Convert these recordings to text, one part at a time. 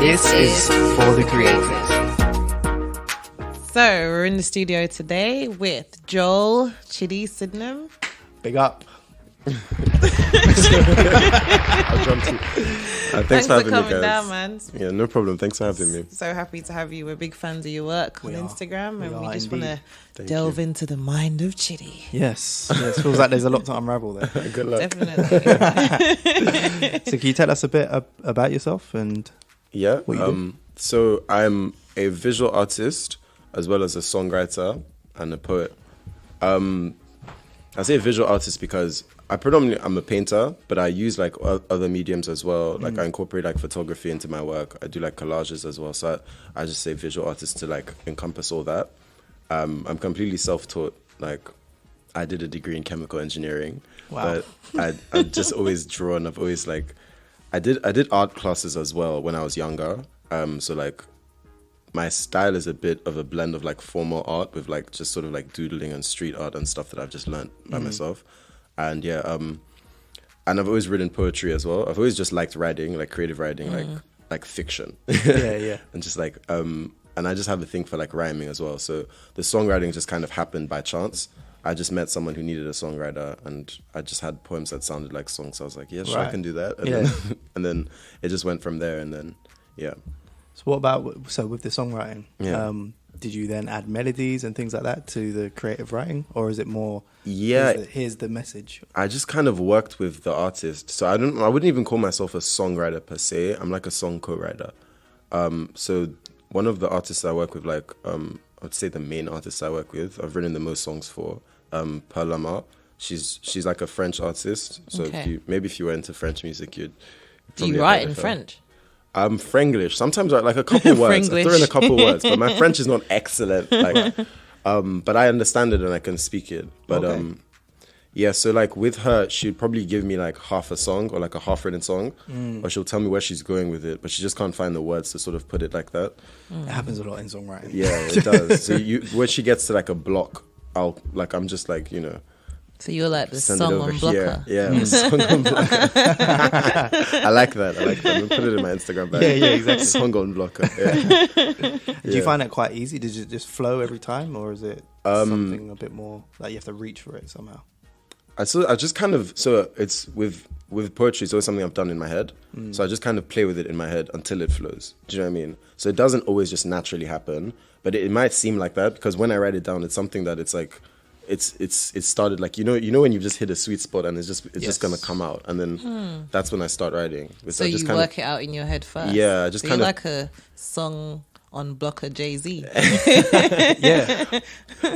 This is For the Creators. So we're in the studio today with Joel, Chidi, Sydenham. Big up. Thanks for having me, coming guys. down, man. Yeah, no problem. Thanks for having me. So happy to have you. We're big fans of your work on Instagram, and we just want to Thank delve you. into the mind of Chidi. Yes, feels like there's a lot to unravel there. Good luck. Definitely. So can you tell us a bit about yourself and Yeah. what you do? So I'm a visual artist as well as a songwriter and a poet. I say visual artist because I'm a painter, but I use like other mediums as well. Like I incorporate like photography into my work. I do like collages as well. So I just say visual artist to like encompass all that. I'm completely self-taught. Like I did a degree in chemical engineering, Wow. but I've just always drawn. I've always like, I did art classes as well when I was younger. So like my style is a bit of a blend of like formal art with like just sort of like doodling and street art and stuff that I've just learned by myself. And yeah, and I've always written poetry as well. I've always just liked writing, like creative writing, like fiction. Yeah. And just like, and I just have a thing for like rhyming as well. So the songwriting just kind of happened by chance. I just met someone who needed a songwriter, and I just had poems that sounded like songs. So I was like, yeah, sure, I Right. can do that. And, Yeah. then, and then it just went from there. And then, yeah. So what about with the songwriting? Yeah. Did you then add melodies and things like that to the creative writing, or is it more? Yeah. Here's the message. I just kind of worked with the artist. So I wouldn't even call myself a songwriter per se. I'm like a song co-writer. So one of the artists I work with, like, I'd say the main artist I work with, I've written the most songs for, Palama. She's like a French artist. So Okay. if you were into French music, you'd Do you probably write have in heard of her. French? I'm Franglish. Sometimes I like a couple words. I throw in a couple words, but my French is not excellent. Like, but I understand it and I can speak it. But Okay. yeah. So like with her, she'd probably give me like half a song or like a half-written song, or she'll tell me where she's going with it, but she just can't find the words to sort of put it like that. It happens a lot in songwriting. Yeah, it does. So when she gets to like a block, I'm just like, So you're like the send it song over on here. Blocker. Yeah, the song on blocker. I like that. I'm gonna put it in my Instagram bio. Yeah, exactly. Song on blocker. Yeah. Did you find that quite easy? Did it just flow every time, or is it something a bit more like you have to reach for it somehow? I just kind of, so it's with poetry, it's always something I've done in my head. So I just kind of play with it in my head until it flows. Do you know what I mean? So it doesn't always just naturally happen, but it might seem like that because when I write it down, it's something that it's like, it started like, you know when you just hit a sweet spot and it's just gonna come out, and then that's when I start writing. So you work it out in your head first. Yeah, I just so kind you're of like a song on Blocker Jay-Z. Yeah.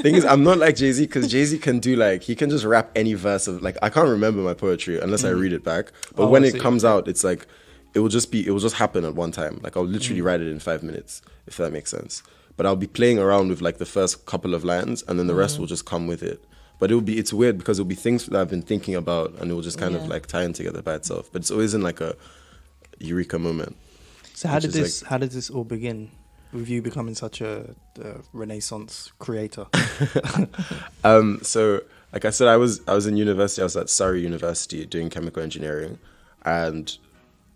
Thing is, I'm not like Jay-Z because Jay-Z can do like, he can just rap any verse of like, I can't remember my poetry unless I read it back. But when I it see. comes out, it's like, it will just happen at one time. Like I'll literally write it in 5 minutes, if that makes sense. But I'll be playing around with like the first couple of lines and then the rest will just come with it. But it's weird because it'll be things that I've been thinking about and it will just kind of like tie in together by itself. But it's always in like a eureka moment. So how Which did is this all begin? With you becoming such a Renaissance creator? So like I said, I was in university. I was at Surrey University doing chemical engineering, and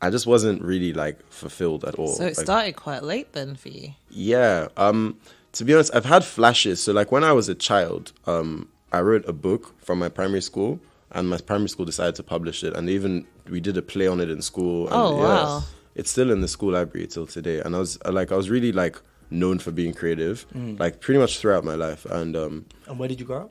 I just wasn't really like fulfilled at all. So it Like, started quite late then for you. yeah. To be honest, I've had flashes. So like when I was a child, I wrote a book from my primary school, and my primary school decided to publish it, and we did a play on it in school. And Oh, yeah, wow. It's still in the school library till today, and I was really like known for being creative, like pretty much throughout my life. And And where did you grow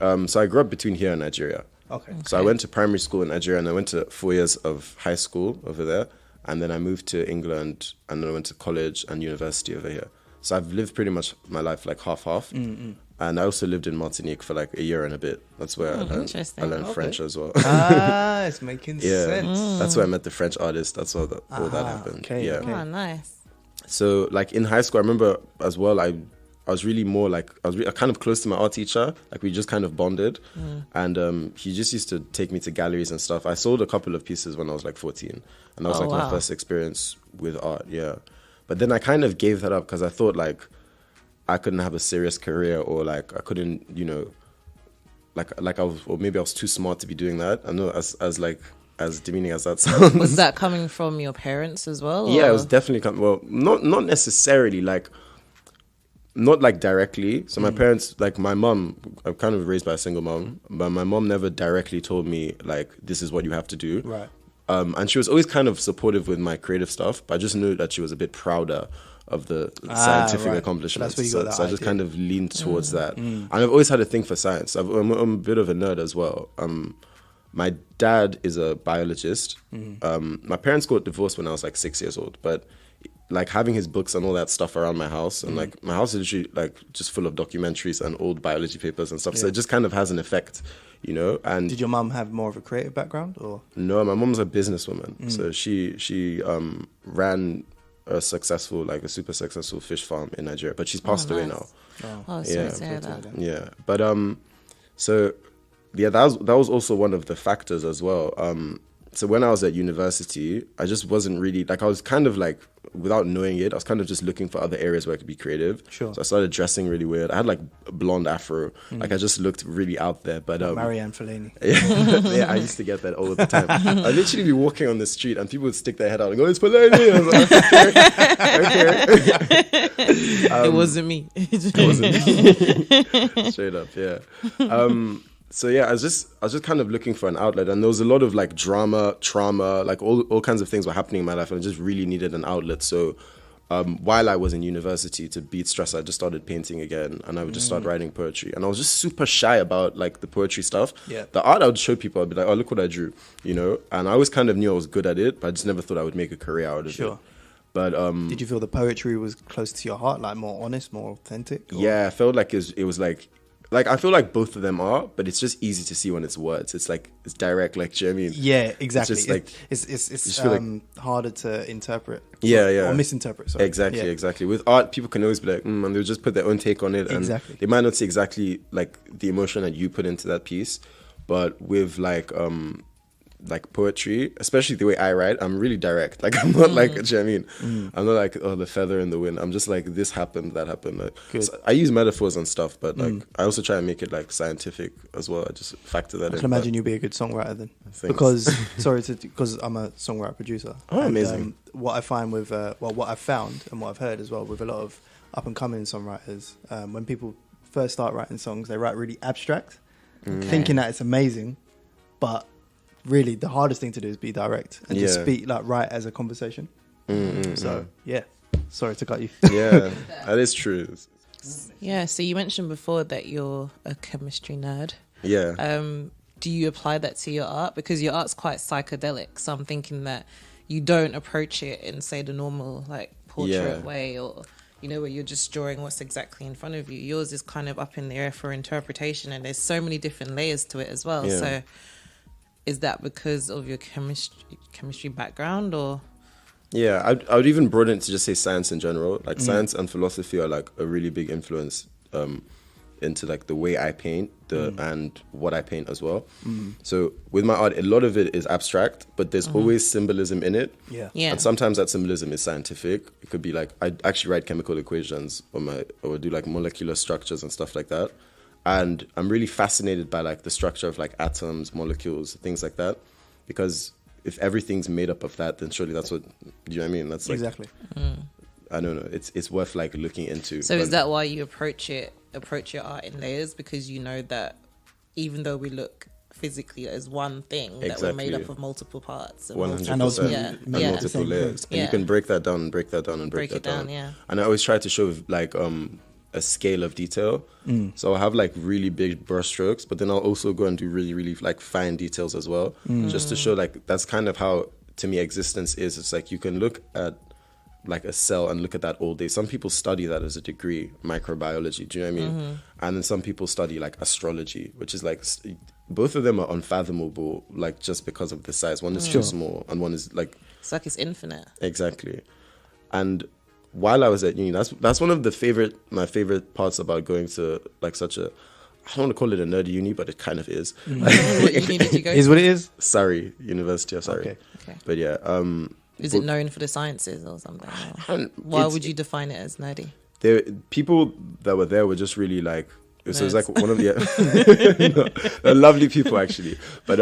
up? so I grew up between here and Nigeria. Okay. So I went to primary school in Nigeria, and I went to 4 years of high school over there, and then I moved to England, and then I went to college and university over here. So I've lived pretty much my life like half. And I also lived in Martinique for like a year and a bit. That's where I interesting. learned French as well. It's making Yeah, sense. that's where I met the French artist. That's all that happened. okay, Yeah. okay. Oh, nice. So like in high school, I remember as well, I was really more like, I was kind of close to my art teacher. Like we just kind of bonded. And he just used to take me to galleries and stuff. I sold a couple of pieces when I was like 14. And that was Oh, my wow. first experience with art, yeah. But then I kind of gave that up because I thought like I couldn't have a serious career, or like I couldn't, like I was, or maybe I was too smart to be doing that. I know as like as demeaning as that sounds. Was that coming from your parents as well? Yeah, or? it was definitely well, not necessarily like, not like directly. So my parents, like my mom, I'm kind of raised by a single mom, but my mom never directly told me like this is what you have to do. Right. And she was always kind of supportive with my creative stuff, but I just knew that she was a bit prouder of the scientific right. accomplishments. That's where you got that I just idea. kind of leaned towards that. And I've always had a thing for science. I'm a bit of a nerd as well. My dad is a biologist. My parents got divorced when I was like 6 years old, but like having his books and all that stuff around my house, and like my house is literally like just full of documentaries and old biology papers and stuff. So it just kind of has an effect, you know. And Did your mum have more of a creative background, or? no, my mom's a businesswoman. So she ran a super successful fish farm in Nigeria, but she's passed away now. Oh, sorry to hear that. Yeah, but so yeah, that was also one of the factors as well. So when I was at university, I just wasn't really like, I was kind of like, without knowing it, I was kind of just looking for other areas where I could be creative. Sure. So I started dressing really weird. I had like a blonde afro, like I just looked really out there. But Marianne Fellaini. yeah, I used to get that all the time. I'd literally be walking on the street and people would stick their head out and go, "It's Fellaini." I was like, okay. It wasn't me. Straight up, yeah. So yeah, I was just kind of looking for an outlet, and there was a lot of like drama, trauma, like all kinds of things were happening in my life, and I just really needed an outlet. So while I was in university, to beat stress, I just started painting again, and I would just start writing poetry. And I was just super shy about like the poetry stuff. Yeah. The art I would show people, I'd be like, "Oh, look what I drew," you know. And I always kind of knew I was good at it, but I just never thought I would make a career out of it. Sure. But Did you feel the poetry was close to your heart, like more honest, more authentic? Or? yeah, I felt like it was like I feel like both of them are, but it's just easy to see when it's words. It's like it's direct, like, do you know what I mean? Yeah, exactly. It's just like it's just feel like- harder to interpret. Yeah. Or misinterpret. Sorry. Exactly. With art, people can always be like, and they'll just put their own take on it, and Exactly. they might not see exactly like the emotion that you put into that piece, but with like poetry, especially the way I write, I'm really direct. Like I'm not like, do you know what I mean? I'm not like, oh, the feather in the wind. I'm just like, this happened, that happened. Like, so I use metaphors and stuff, but like I also try and make it like scientific as well. I just factor that in. I can imagine you'd be a good songwriter then. Thanks. Because I'm a songwriter producer. Oh, amazing. What I find with what I've found and what I've heard as well with a lot of up and coming songwriters, when people first start writing songs, they write really abstract, thinking that it's amazing, but really the hardest thing to do is be direct and just speak, like, write as a conversation. So yeah, sorry to cut you. Yeah, that is true. Yeah, so you mentioned before that you're a chemistry nerd. Yeah. Do you apply that to your art? Because your art's quite psychedelic, so I'm thinking that you don't approach it in, say, the normal like portrait way, or you know, where you're just drawing what's exactly in front of you. Yours is kind of up in the air for interpretation, and there's so many different layers to it as well. Yeah. So is that because of your chemistry background, or? Yeah, I would even broaden it to just say science in general. Like science and philosophy are like a really big influence into like the way I paint and what I paint as well. So with my art, a lot of it is abstract, but there's always symbolism in it. Yeah. And sometimes that symbolism is scientific. It could be like, I actually write chemical equations or do like molecular structures and stuff like that. And I'm really fascinated by like the structure of like atoms, molecules, things like that. Because if everything's made up of that, then surely that's what, you know what I mean? That's like, Exactly. I don't know. It's worth like looking into. So is that why you approach your art in layers? Because you know that even though we look physically as one thing, that we're made up of multiple parts. 100%. And multiple layers. And you can break that down and break that down and break that down. Yeah. And I always try to show like a scale of detail. So I'll have like really big brush strokes, but then I'll also go and do really, really like fine details as well. Just to show like that's kind of how, to me, existence is. It's like you can look at like a cell and look at that all day. Some people study that as a degree, microbiology, do you know what I mean? And then some people study like astrology, which is like, both of them are unfathomable, like just because of the size. One is too small and one is like... It's like it's infinite. Exactly. And while I was at uni, that's one of my favorite parts about going to like such a, I don't want to call it a nerdy uni, but it kind of is. What uni did you go to? Is what it is? Surrey, University of Surrey. Okay. But yeah, is it known for the sciences or something? Or why would you define it as nerdy? People that were there were just really like, so it was like one of the they're lovely people actually, but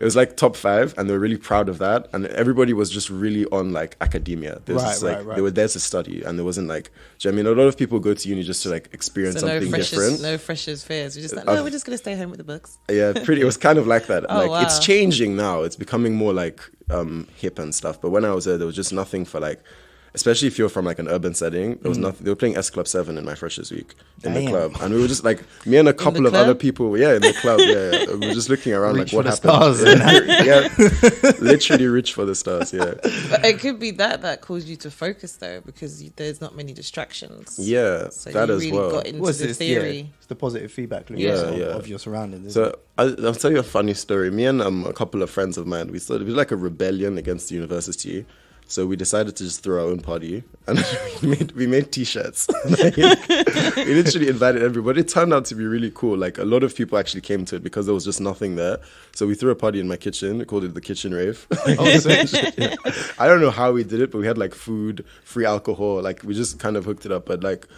it was like top 5, and they were really proud of that. And everybody was just really on like academia. There was They were there to study, and there wasn't like, do you know what I mean? A lot of people go to uni just to like experience something different. No freshers fairs. We're just like, no, we're just gonna stay home with the books. Yeah, it was kind of like that. Oh, like it's changing now. It's becoming more like hip and stuff. But when I was there was just nothing for like, especially if you're from like an urban setting, there was nothing. They were playing S Club 7 in my freshers week in the club, and we were just like, me and a couple of other people, in the club, we were just looking around Reach like, what for the happened? stars. Literally reach for the stars. Yeah, but it could be that caused you to focus though, because there's not many distractions. Yeah, so that you as really well. got into the theory. Yeah, it's the positive feedback loop of your surroundings. So I'll tell you a funny story. Me and a couple of friends of mine, we started like a rebellion against the university. So we decided to just throw our own party, and we made T-shirts. Like, we literally invited everybody. It turned out to be really cool. Like a lot of people actually came to it because there was just nothing there. So we threw a party in my kitchen. We called it the kitchen rave. Yeah. I don't know how we did it, but we had like food, free alcohol. Like we just kind of hooked it up. But like,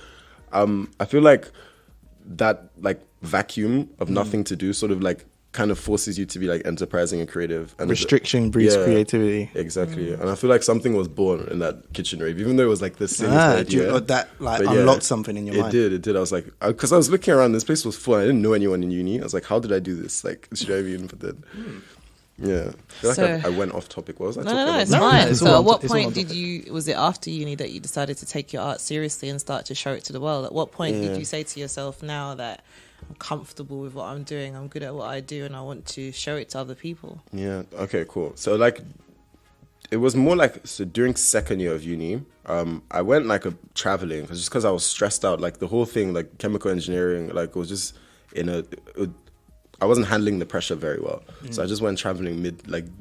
I feel like that like vacuum of nothing to do sort of like kind of forces you to be like enterprising and creative, and restriction breeds creativity. Exactly. And I feel like something was born in that kitchen rave, even though it was like the silliest idea. That like unlocked something in your mind. It did. I was like, because I was looking around, this place was full. I didn't know anyone in uni. I was like, how did I do this? Like, should I even? But then, yeah, I feel like I went off topic. What was I talking about? It's fine. So at what point was it after uni that you decided to take your art seriously and start to show it to the world? At what point did you say to yourself, now that I'm comfortable with what I'm doing, I'm good at what I do, and I want to show it to other people? Yeah, okay, cool. So like, it was more like, so during second year of uni, I went like traveling, because I was stressed out. Like the whole thing, like chemical engineering, like it was just I wasn't handling the pressure very well. So I just went traveling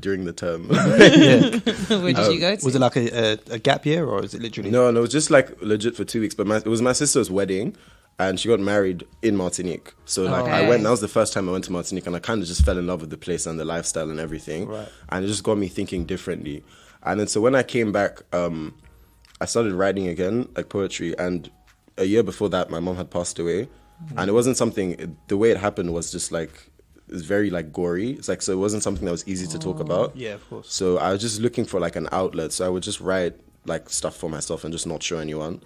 during the term. Where did you go to? Was it like a gap year, or is it literally? No, it was just like legit for 2 weeks. But it was my sister's wedding, and she got married in Martinique. So like I went, that was the first time I went to Martinique, and I kind of just fell in love with the place and the lifestyle and everything. Right. And it just got me thinking differently. And then so when I came back, I started writing again, like poetry. And a year before that, my mom had passed away. And it wasn't something, the way it happened was just like, it was very like gory. It's like, so it wasn't something that was easy to talk about. Yeah, of course. So I was just looking for like an outlet. So I would just write like stuff for myself and just not show anyone.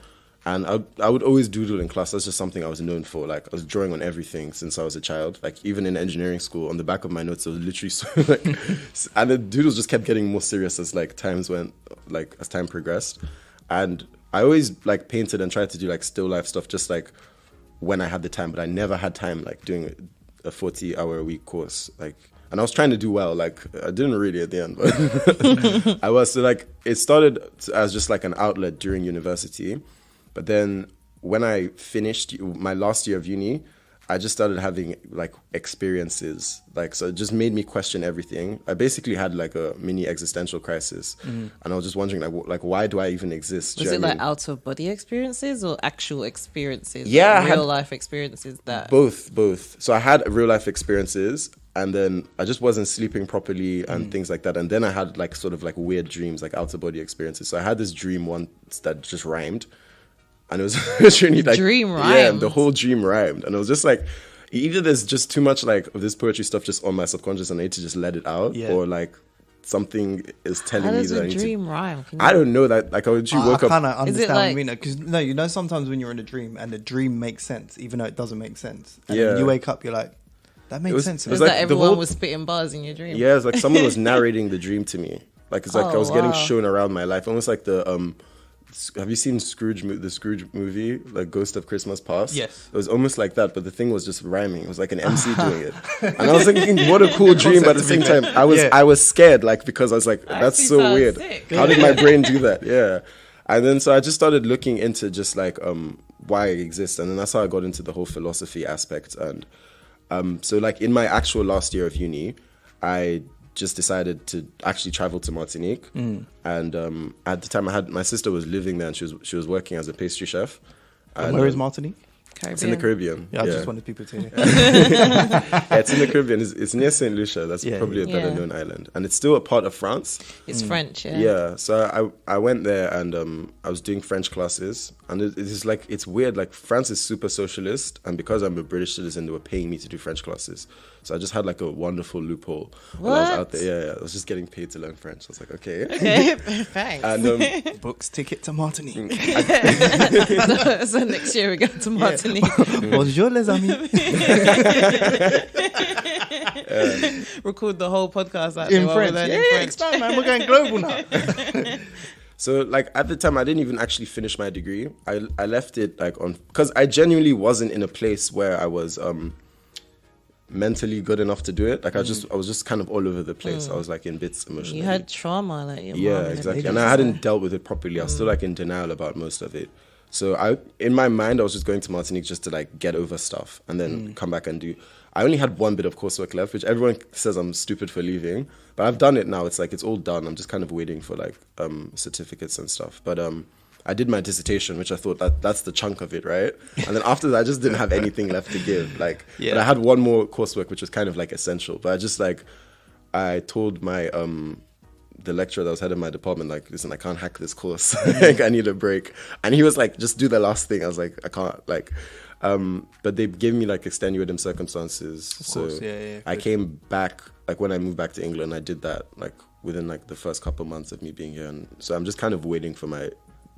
And I would always doodle in class. That's just something I was known for. Like I was drawing on everything since I was a child. Like even in engineering school, on the back of my notes, it was literally so like, and the doodles just kept getting more serious as like as time progressed. And I always like painted and tried to do like still life stuff, just like when I had the time, but I never had time like doing a 40-hour-a-week course. Like, and I was trying to do well. Like I didn't really at the end, but I was. So like it started as just like an outlet during university. But then when I finished my last year of uni, I just started having like experiences. Like, so it just made me question everything. I basically had like a mini existential crisis. And I was just wondering like why do I even exist? Was it like out of body experiences or actual experiences? Yeah. Like real life experiences that... Both. So I had real life experiences, and then I just wasn't sleeping properly and things like that. And then I had like sort of like weird dreams, like out of body experiences. So I had this dream once that just rhymed. And it was really like dream rhymed. Yeah, the whole dream rhymed, and it was just like either there's just too much like of this poetry stuff just on my subconscious, and I need to just let it out, or like something is telling me that I need to. How does a dream rhyme? I don't know that. Like I literally woke up. I kind of understand what you mean, because sometimes when you're in a dream and the dream makes sense, even though it doesn't make sense, and then you wake up, you're like, that makes sense. It was like that everyone was spitting bars in your dream. Yeah, it's like someone was narrating the dream to me. Like it's like I was getting shown around my life, almost like the have you seen the Scrooge movie, like Ghost of Christmas Past? Yes. It was almost like that, but the thing was just rhyming. It was like an MC doing it. And I was thinking, what a cool dream, but at the same time, I was scared, like, because I was like, that's so weird. Sick. How did my brain do that? Yeah. And then so I just started looking into just like why I exist. And then that's how I got into the whole philosophy aspect. And so like in my actual last year of uni, I just decided to actually travel to Martinique. And at the time my sister was living there, and she was working as a pastry chef. And where is Martinique? Caribbean. It's in the Caribbean. Yeah, I just wanted people to hear. It's in the Caribbean. It's near St. Lucia. That's probably a better known island. And it's still a part of France. It's French, yeah. Yeah. So I went there, and I was doing French classes. And it's like, it's weird. Like France is super socialist. And because I'm a British citizen, they were paying me to do French classes. So I just had like a wonderful loophole while I was out there. Yeah, I was just getting paid to learn French. I was like, okay. Thanks. And Books, ticket to Martinique. So next year we go to Martinique. Bonjour les amis. Record the whole podcast out In there French. while we're Yeah, learning French. expand, man. We're going global now. So like at the time I didn't even actually finish my degree. I left it like on, because I genuinely wasn't in a place where I was mentally good enough to do it. Like I was just kind of all over the place. I was like in bits emotionally. You had trauma, like your Yeah, mom and exactly. everything. And I hadn't dealt with it properly. I was still like in denial about most of it. So in my mind, I was just going to Martinique just to like get over stuff and then come back and do. I only had one bit of coursework left, which everyone says I'm stupid for leaving, but I've done it now. It's like it's all done. I'm just kind of waiting for like certificates and stuff. But I did my dissertation, which I thought that's the chunk of it, right? And then after that, I just didn't have anything left to give. Like, but I had one more coursework, which was kind of like essential. But I just like, I told my the lecturer that was head of my department, like, listen, I can't hack this course. Like, I need a break. And he was like, just do the last thing. I was like, I can't, like, but they gave me like extenuating circumstances. Of course, I came back, like when I moved back to England, I did that like within like the first couple of months of me being here. And so I'm just kind of waiting for my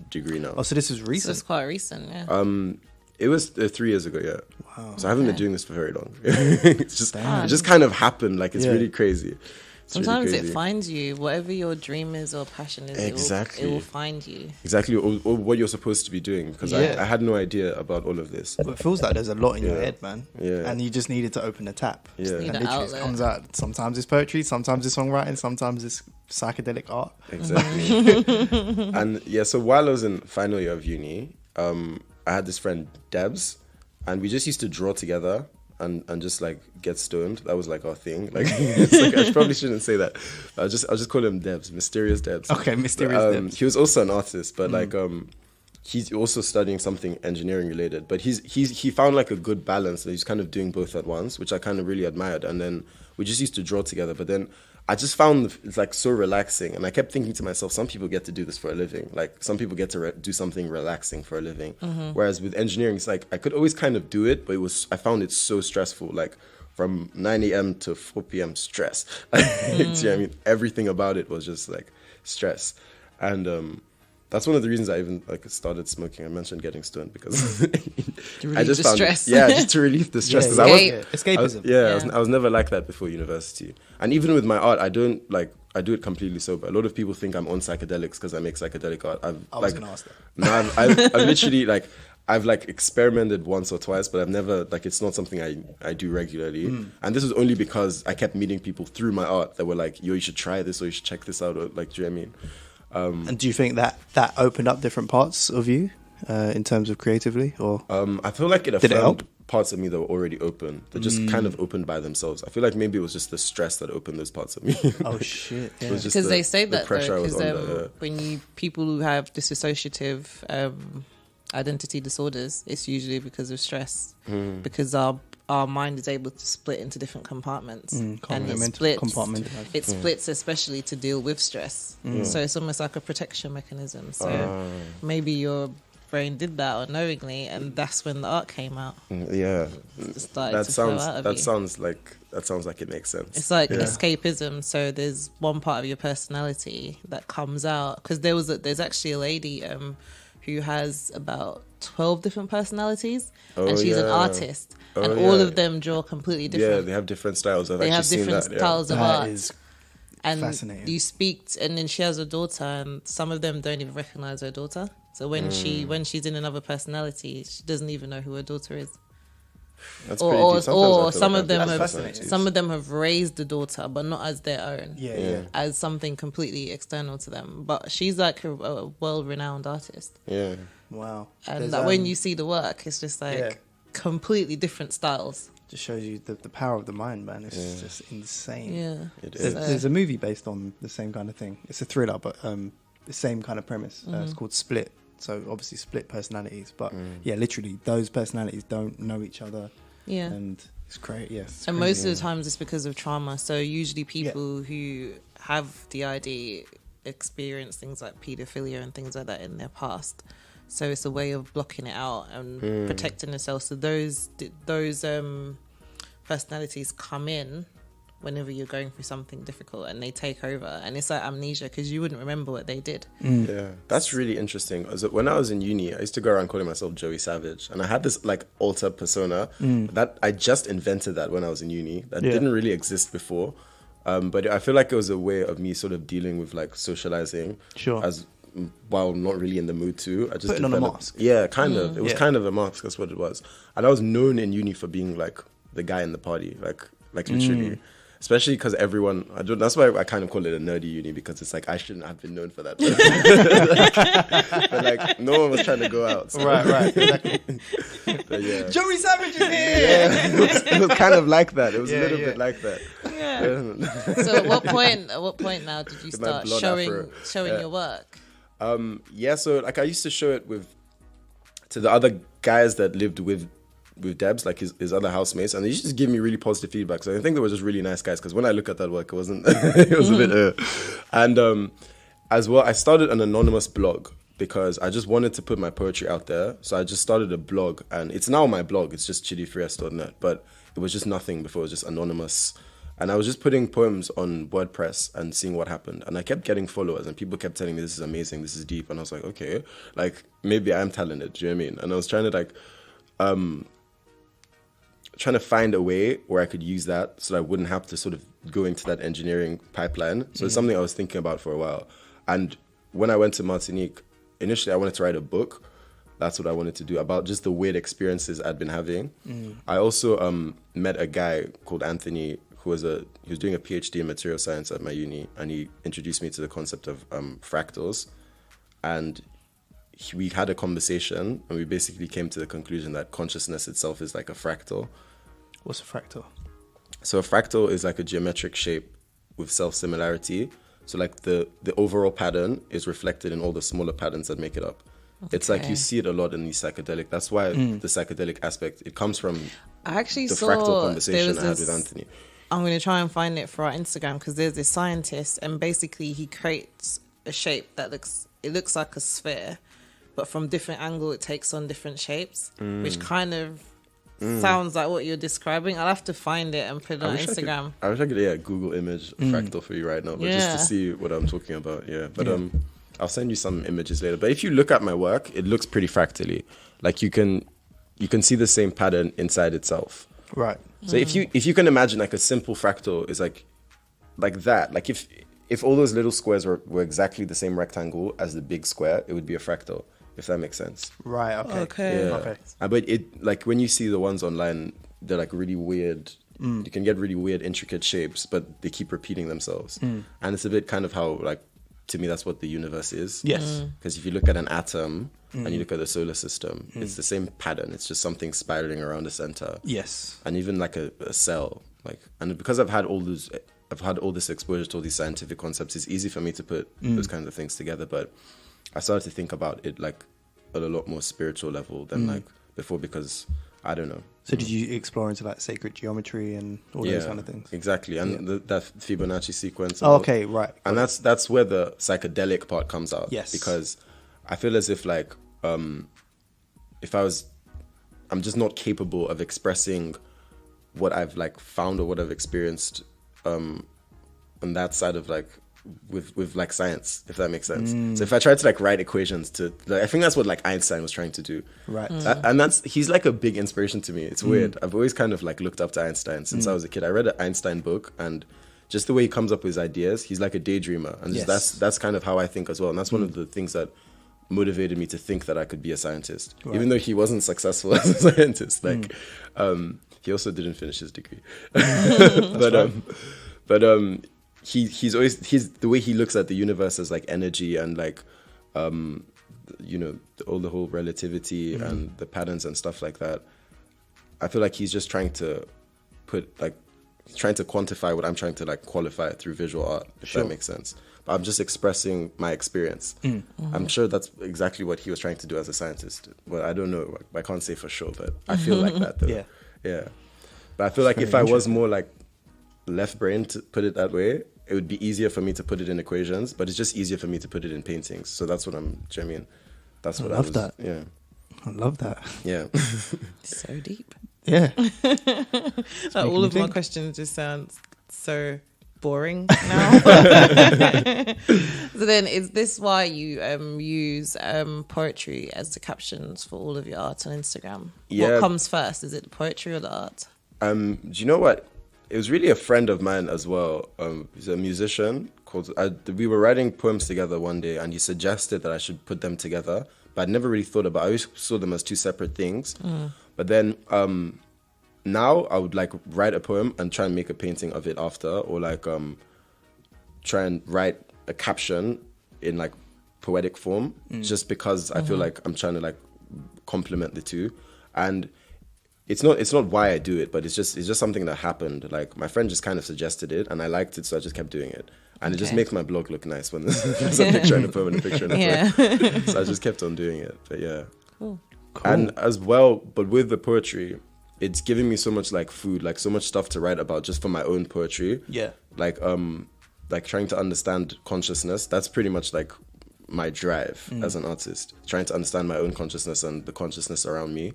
degree now. Oh, so this is So recent. it's quite recent, yeah. It was 3 years ago, yeah. Wow. So I haven't been doing this for very long. It's just, it just kind of happened. Like, it's really crazy. It's Sometimes really it crazy. finds you. Whatever your dream is or passion is, Exactly. it will find you. Exactly, or what you're supposed to be doing. Because Yeah. I had no idea about all of this. But it feels like there's a lot in your Yeah. head, man. Yeah. And you just needed to open the tap. Yeah. need And an literally it outlet. comes out. Sometimes it's poetry, sometimes it's songwriting, sometimes it's psychedelic art. Exactly. And yeah, so while I was in final year of uni, I had this friend, Debs, and we just used to draw together and just like get stoned. That was like our thing. Like, it's like I probably shouldn't say that. I'll just call him Debs, Mysterious Debs. Okay, Mysterious Debs. He was also an artist, but like he's also studying something engineering related. But he found like a good balance. He's kind of doing both at once, which I kind of really admired. And then we just used to draw together. But then I just found it's like so relaxing, and I kept thinking to myself, some people get to do this for a living. Like some people get to do something relaxing for a living. Whereas with engineering, it's like I could always kind of do it, but I found it so stressful. Like from 9 a.m. to 4 p.m. stress. Do you know what I mean? Everything about it was just like stress, and that's one of the reasons I even like started smoking. I mentioned getting stoned because I just found stress. just to relieve the stress. 'Cause Escapism. I was never like that before university. And even with my art, I do it completely sober. A lot of people think I'm on psychedelics because I make psychedelic art. I was going to ask that. No, I've literally like, I've like experimented once or twice, but I've never, like, it's not something I do regularly. And this was only because I kept meeting people through my art that were like, yo, you should try this or you should check this out. Or like, do you know what I mean? And do you think that opened up different parts of you in terms of creatively? Or I feel like it Did it help? affirmed parts of me that were already open. They just kind of opened by themselves. I feel like maybe it was just the stress that opened those parts of me. oh shit, It was just Because the- they say the that pressure I though, was because under, yeah. when people who have dissociative identity disorders, it's usually because of stress, because our mind is able to split into different compartments, and it splits especially to deal with stress. So it's almost like a protection mechanism. So maybe your brain did that unknowingly, and that's when the art came out. Yeah, It started to flow out of you. sounds like it makes sense. It's like escapism. So there's one part of your personality that comes out, because there's actually a lady who has about 12 different personalities, and she's an artist, and all of them draw completely different. Yeah, they have different styles. They have different styles of That art. is And fascinating. you speak, and then she has a daughter, and some of them don't even recognize her daughter. So when she's in another personality, she doesn't even know who her daughter is. That's Or, pretty or, deep. Sometimes I or feel some like of them I've have fascinating. some of them have raised the daughter, but not as their own. Yeah. As something completely external to them. But she's like a well-renowned artist, Yeah. Wow. and There's, that when you see the work, it's just like yeah. completely different styles. just shows you the power of the mind, man. It's just insane. Yeah, It There's, is. there's a movie based on the same kind of thing. It's a thriller, but the same kind of premise. It's called Split. So obviously split personalities, but yeah, literally those personalities don't know each other. yeah. And it's crazy. Yeah, it's And crazy. most of the times it's because of trauma. So usually people who have DID experience things like paedophilia and things like that in their past. So it's a way of blocking it out and protecting themselves. So those personalities come in whenever you're going through something difficult, and they take over, and it's like amnesia because you wouldn't remember what they did. Yeah, that's really interesting. When I was in uni, I used to go around calling myself Joey Savage, and I had this like alter persona that I just invented that when I was in uni. That didn't really exist before, but I feel like it was a way of me sort of dealing with like socializing. As while not really in the mood to. I just putting on a mask. Yeah, kind of. It was kind of a mask. That's what it was. And I was known in uni for being like the guy in the party, like literally. Especially because everyone, that's why I kind of call it a nerdy uni, because it's like I shouldn't have been known for that. But like no one was trying to go out. So. Right, exactly. But, yeah. Joey Savage is here! Yeah, it was kind of like that. It was a little bit like that. Yeah. So at what point now did you start showing your work? So like I used to show it to the other guys that lived with Debs, like his other housemates, and they used to give me really positive feedback. So I think they were just really nice guys, because when I look at that work, it wasn't it was a bit and as well, I started an anonymous blog because I just wanted to put my poetry out there. So I just started a blog, and it's now my blog. It's just chidifrees.net, but it was just nothing before. It was just anonymous. And I was just putting poems on WordPress and seeing what happened. And I kept getting followers, and people kept telling me, this is amazing, this is deep. And I was like, okay, like maybe I am talented, do you know what I mean? And I was trying to like, trying to find a way where I could use that so that I wouldn't have to sort of go into that engineering pipeline. So it's something I was thinking about for a while. And when I went to Martinique, initially I wanted to write a book. That's what I wanted to do, about just the weird experiences I'd been having. I also met a guy called Anthony he was doing a PhD in material science at my uni, and he introduced me to the concept of fractals. And we had a conversation, and we basically came to the conclusion that consciousness itself is like a fractal. What's a fractal? So a fractal is like a geometric shape with self-similarity. So like the overall pattern is reflected in all the smaller patterns that make it up. Okay. It's like you see it a lot in the psychedelic. That's why the psychedelic aspect, it comes from I actually the saw fractal conversation I had with Anthony. I'm going to try and find it for our Instagram, because there's this scientist, and basically he creates a shape that looks like a sphere, but from different angle it takes on different shapes, which kind of sounds like what you're describing. I'll have to find it and put it on Instagram. I wish I could Google image fractal for you right now, but just to see what I'm talking about. But I'll send you some images later. But if you look at my work, it looks pretty fractally. Like you can see the same pattern inside itself. Right. So if you can imagine like a simple fractal is like that. Like if all those little squares were exactly the same rectangle as the big square, it would be a fractal, if that makes sense. Right, okay. Yeah. Okay. But it, like when you see the ones online, they're like really weird. You can get really weird, intricate shapes, but they keep repeating themselves. And it's a bit kind of how, like, to me, that's what the universe is. Yes. Because if you look at an atom and you look at the solar system, it's the same pattern. It's just something spiraling around the center. Yes. And even like a cell, like, and because I've had all this exposure to all these scientific concepts, it's easy for me to put those kinds of things together. But I started to think about it like at a lot more spiritual level than like before, because I don't know. So did you explore into like sacred geometry and all those kind of things? Exactly. And that Fibonacci sequence. Oh, okay, right. And that's where the psychedelic part comes out. Yes. Because I feel as if like if I'm just not capable of expressing what I've like found or what I've experienced on that side of like with like science, if that makes sense. So if I tried to like write equations I think that's what like Einstein was trying to do. Right. He's like a big inspiration to me. It's weird. I've always kind of like looked up to Einstein since I was a kid. I read an Einstein book, and just the way he comes up with his ideas, he's like a daydreamer. And that's kind of how I think as well. And that's one of the things that motivated me to think that I could be a scientist. Right. Even though he wasn't successful as a scientist. Like he also didn't finish his degree. He's the way he looks at the universe as like energy and like all the whole relativity and the patterns and stuff like that. I feel like he's just trying to quantify what I'm trying to like qualify through visual art, if that makes sense. But I'm just expressing my experience. I'm sure that's exactly what he was trying to do as a scientist. Well, I don't know. I can't say for sure, but I feel like that though. Yeah. But I feel like if I was more like left brain, to put it that way, it would be easier for me to put it in equations, but it's just easier for me to put it in paintings. So that's what I love that. Yeah. I love that. Yeah. So deep. Yeah. Like, all me of my think. questions just sound so boring now. So then, is this why you use poetry as the captions for all of your art on Instagram? Yeah. What comes first? Is it the poetry or the art? Do you know what? It was really a friend of mine as well. He's a musician. We were writing poems together one day, and he suggested that I should put them together. But I'd never really thought about it. I always saw them as two separate things. But then now I would like write a poem and try and make a painting of it after, or like try and write a caption in like poetic form, just because I feel like I'm trying to like complement the two. And it's not why I do it, but it's just something that happened. Like my friend just kind of suggested it, and I liked it, so I just kept doing it. And it just makes my blog look nice when there's a picture and a poem and a picture and a poem. So I just kept on doing it. But yeah. Cool. And as well, but with the poetry, it's giving me so much like food, like so much stuff to write about just for my own poetry. Yeah. Like trying to understand consciousness. That's pretty much like my drive as an artist. Trying to understand my own consciousness and the consciousness around me.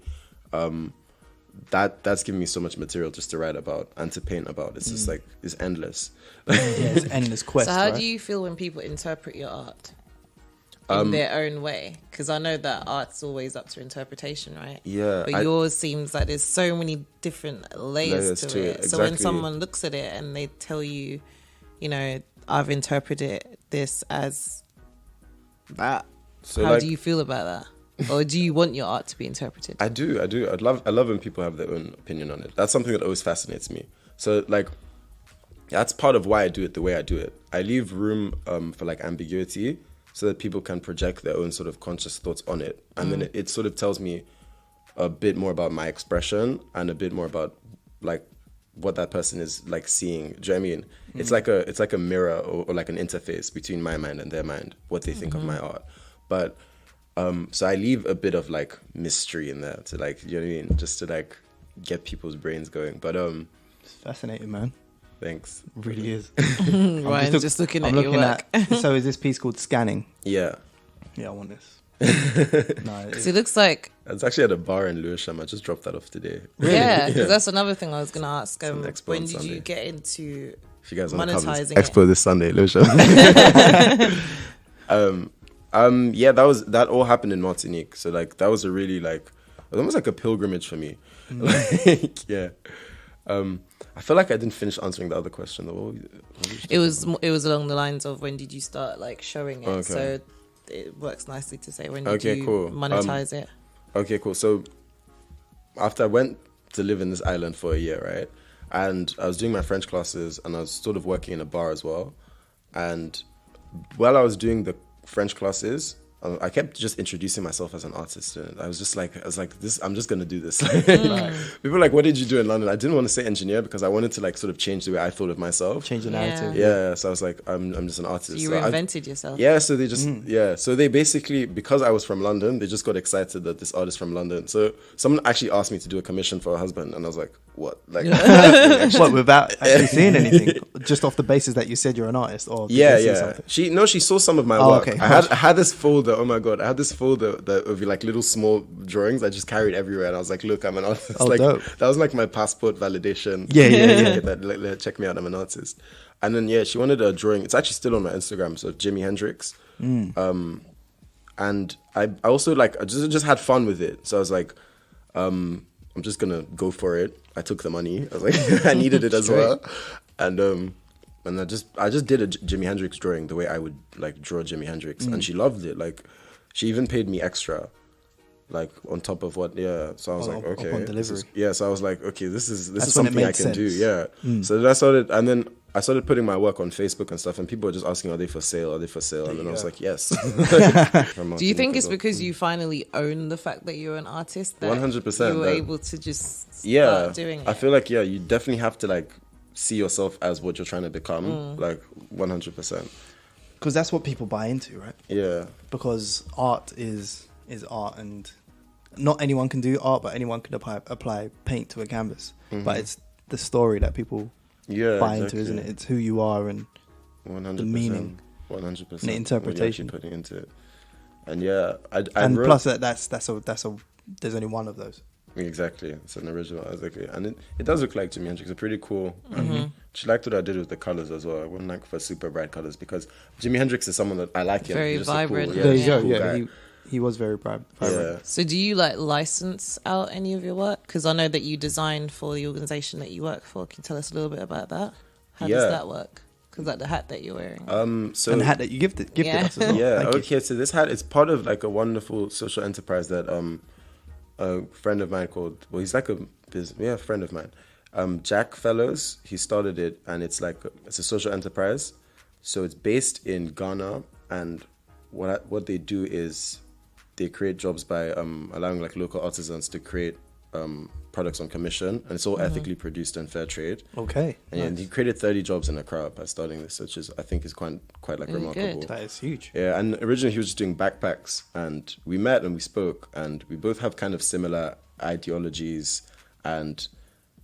That's given me so much material just to write about and to paint about. It's just like, it's endless. It's an endless quest. So how right? do you feel when people interpret your art in their own way? Because I know that art's always up to interpretation, right? Yeah. But yours seems like there's so many different layers to it. So when exactly. someone looks at it and they tell you, you know, I've interpreted this as that, So how like, do you feel about that? Or do you want your art to be interpreted? I do. I love when people have their own opinion on it. That's something that always fascinates me. So like, that's part of why I do it the way I do it. I leave room for like ambiguity so that people can project their own sort of conscious thoughts on it. And then it sort of tells me a bit more about my expression and a bit more about like what that person is like seeing. Do you know what I mean? It's like a mirror or like an interface between my mind and their mind, what they think of my art. But so I leave a bit of like mystery in there to like, you know what I mean? Just to like get people's brains going. But It's fascinating, man. thanks. It really is. Ryan's just looking at your work. So is this piece called Scanning? Yeah. Yeah, I want this. No, So it looks like, It's actually at a bar in Lewisham. I just dropped that off today. yeah, because that's another thing I was going to ask. an expo When on did you Sunday. get into If you guys want to come, monetizing it's expo this Sunday, Lewisham. Yeah, that all happened in Martinique. So like that was a really like, it was almost like a pilgrimage for me. Like, yeah. I feel like I didn't finish answering the other question though. What were you It was along the lines of when did you start like showing it? Okay. So it works nicely to say when did Okay, you cool. monetize it? Okay, cool. So after I went to live in this island for a year, right? And I was doing my French classes and I was sort of working in a bar as well. And while I was doing the French classes, I kept just introducing myself as an artist. And I was like, this, I'm just going to do this. People were like, what did you do in London? I didn't want to say engineer because I wanted to like sort of change the way I thought of myself. change the narrative. Yeah, so I was like, I'm just an artist. So you So I- reinvented yourself. Yeah, so they just so they basically, because I was from London, they just got excited that this artist from London. So someone actually asked me to do a commission for her husband, and I was like, "What?" Like, What, without actually seeing anything? Just off the basis that you said you're an artist? Or did yeah, they see yeah. something? She saw some of my Oh, work. okay. I had this folder. Oh my god, I had this folder that of like little small drawings I just carried everywhere, and I was like, "Look, I'm an artist." Oh, like dope. that was like my passport validation. Yeah. That check me out, I'm an artist. And then yeah, she wanted a drawing. It's actually still on my Instagram. So Jimi Hendrix. And I also like I just had fun with it. So I was like, I'm just gonna go for it. I took the money. I was like, I needed it as well. And I just did a Jimi Hendrix drawing the way I would like draw Jimi Hendrix, and she loved it. Like, she even paid me extra, like on top of what. Yeah, so I was like, okay, upon delivery. so I was like, okay, this is That's when it something I made can do. sense. Yeah. So then I started putting my work on Facebook and stuff, and people were just asking, are they for sale? Are they for sale? And then I was like, yes. Do you think it's because you finally own the fact that you're an artist? That 100%, you were that- able to just start Yeah, doing it? I feel like you definitely have to like see yourself as what you're trying to become, like 100%. Because that's what people buy into, right? Yeah, Because art is art, and not anyone can do art, but anyone can apply paint to a canvas. But it's the story that people yeah, buy exactly. into, isn't it? It's who you are and 100%, the meaning, 100%, the interpretation. putting into it. And yeah, I and wrote, plus that's there's only one of those. Exactly, it's an original, exactly, and it does look like Jimi Hendrix. It's pretty cool. She liked what I did with the colors as well. I wouldn't like for super bright colors because Jimi Hendrix is someone that I like. Very He's just vibrant. A cool, There you he's a go. cool Yeah, guy. he was very vibrant. Yeah. So do you like license out any of your work? Because I know that you designed for the organization that you work for. Can you tell us a little bit about that? How does that work? Because like the hat that you're wearing. So And the hat that you gifted us as well. yeah, Thank you. okay. So this hat is part of like a wonderful social enterprise that a friend of mine he's like a friend of mine, Jack Fellows. He started it, and it's a social enterprise. So it's based in Ghana, and what they do is they create jobs by allowing like local artisans to create products on commission, and it's all ethically produced and fair trade. Okay. And nice. he created 30 jobs in Accra by starting this, which is I think is quite like Really remarkable. good. That is huge. Yeah, and originally he was just doing backpacks, and we met and we spoke, and we both have kind of similar ideologies, and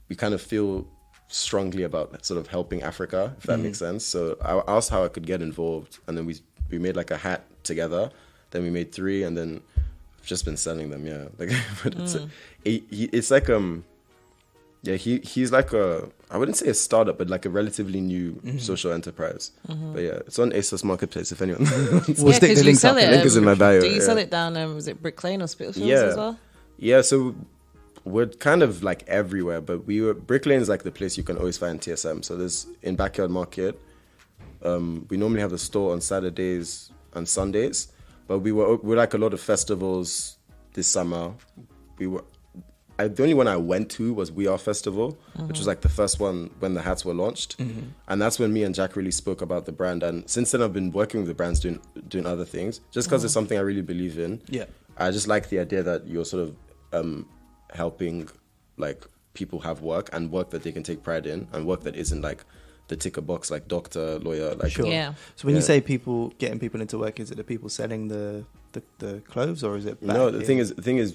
we kind of feel strongly about sort of helping Africa, if that makes sense. So I asked how I could get involved, and then we made like a hat together. Then we made 3, and then I've just been selling them. Yeah, like but it's like he's like I wouldn't say a startup, but like a relatively new social enterprise. But yeah, it's on ASOS Marketplace if anyone. We'll stick the links up. The link is in my bio. Do you yeah. sell it down? Was it Brick Lane or Spitalfields Yeah. as well? Yeah, so we're kind of like everywhere, but Brick Lane is like the place you can always find TSM. So there's in Backyard Market. We normally have a store on Saturdays and Sundays, but we're like a lot of festivals this summer. The only one I went to was We Are Festival, which was like the first one when the hats were launched. And that's when me and Jack really spoke about the brand. And since then I've been working with the brands doing other things, just because it's something I really believe in. Yeah. I just like the idea that you're sort of helping like people have work and work that they can take pride in, and work that isn't like the ticker box, like doctor, lawyer, like Sure. Yeah. So when you say getting people into work, is it the people selling the clothes, or is it? No, the thing is,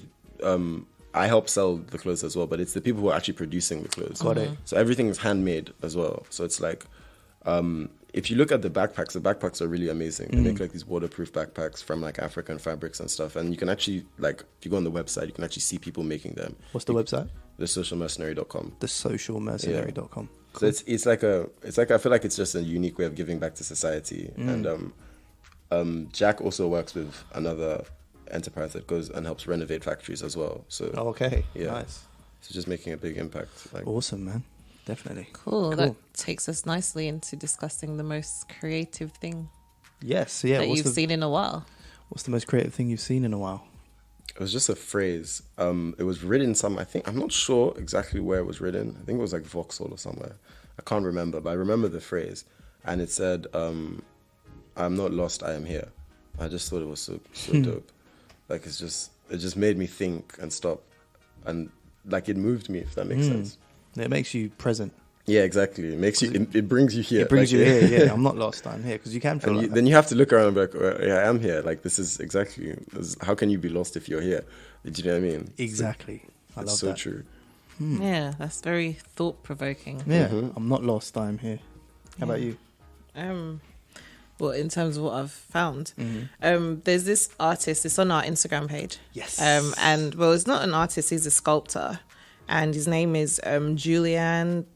I help sell the clothes as well, but it's the people who are actually producing the clothes. Got it. So everything is handmade as well. So it's like, if you look at the backpacks are really amazing. They make like these waterproof backpacks from like African fabrics and stuff. And you can actually like, if you go on the website, you can actually see people making them. What's the website? thesocialmercenary.com. Thesocialmercenary.com. So it's like I feel like it's just a unique way of giving back to society. And Jack also works with another enterprise that goes and helps renovate factories as well. So Oh, okay. Yeah. Nice. it's just making a big impact. Like, Awesome, man. Definitely. Cool. That takes us nicely into discussing the most creative thing Yes. Yeah. that you've seen in a while. What's the most creative thing you've seen in a while? it was just a phrase. It was written I'm not sure exactly where it was written. I think it was like Vauxhall or somewhere. I can't remember, but I remember the phrase. And it said, I'm not lost, I am here. I just thought it was so dope. Like it just made me think and stop. And like it moved me, if that makes sense. It makes you present. Yeah, exactly. It makes you. It brings you here. It brings like, you here. Yeah, I'm not lost. I'm here, because you can feel And like that. then you have to look around and be like, yeah, I am here. Like this is exactly. How can you be lost if you're here? Do you know what I mean? Exactly. I love It's so that. true. Yeah, that's very thought provoking. Yeah, I'm not lost. I'm here. How about you? Well, in terms of what I've found, there's this artist. It's on our Instagram page. Yes. And well, it's not an artist. He's a sculptor, and his name is Julian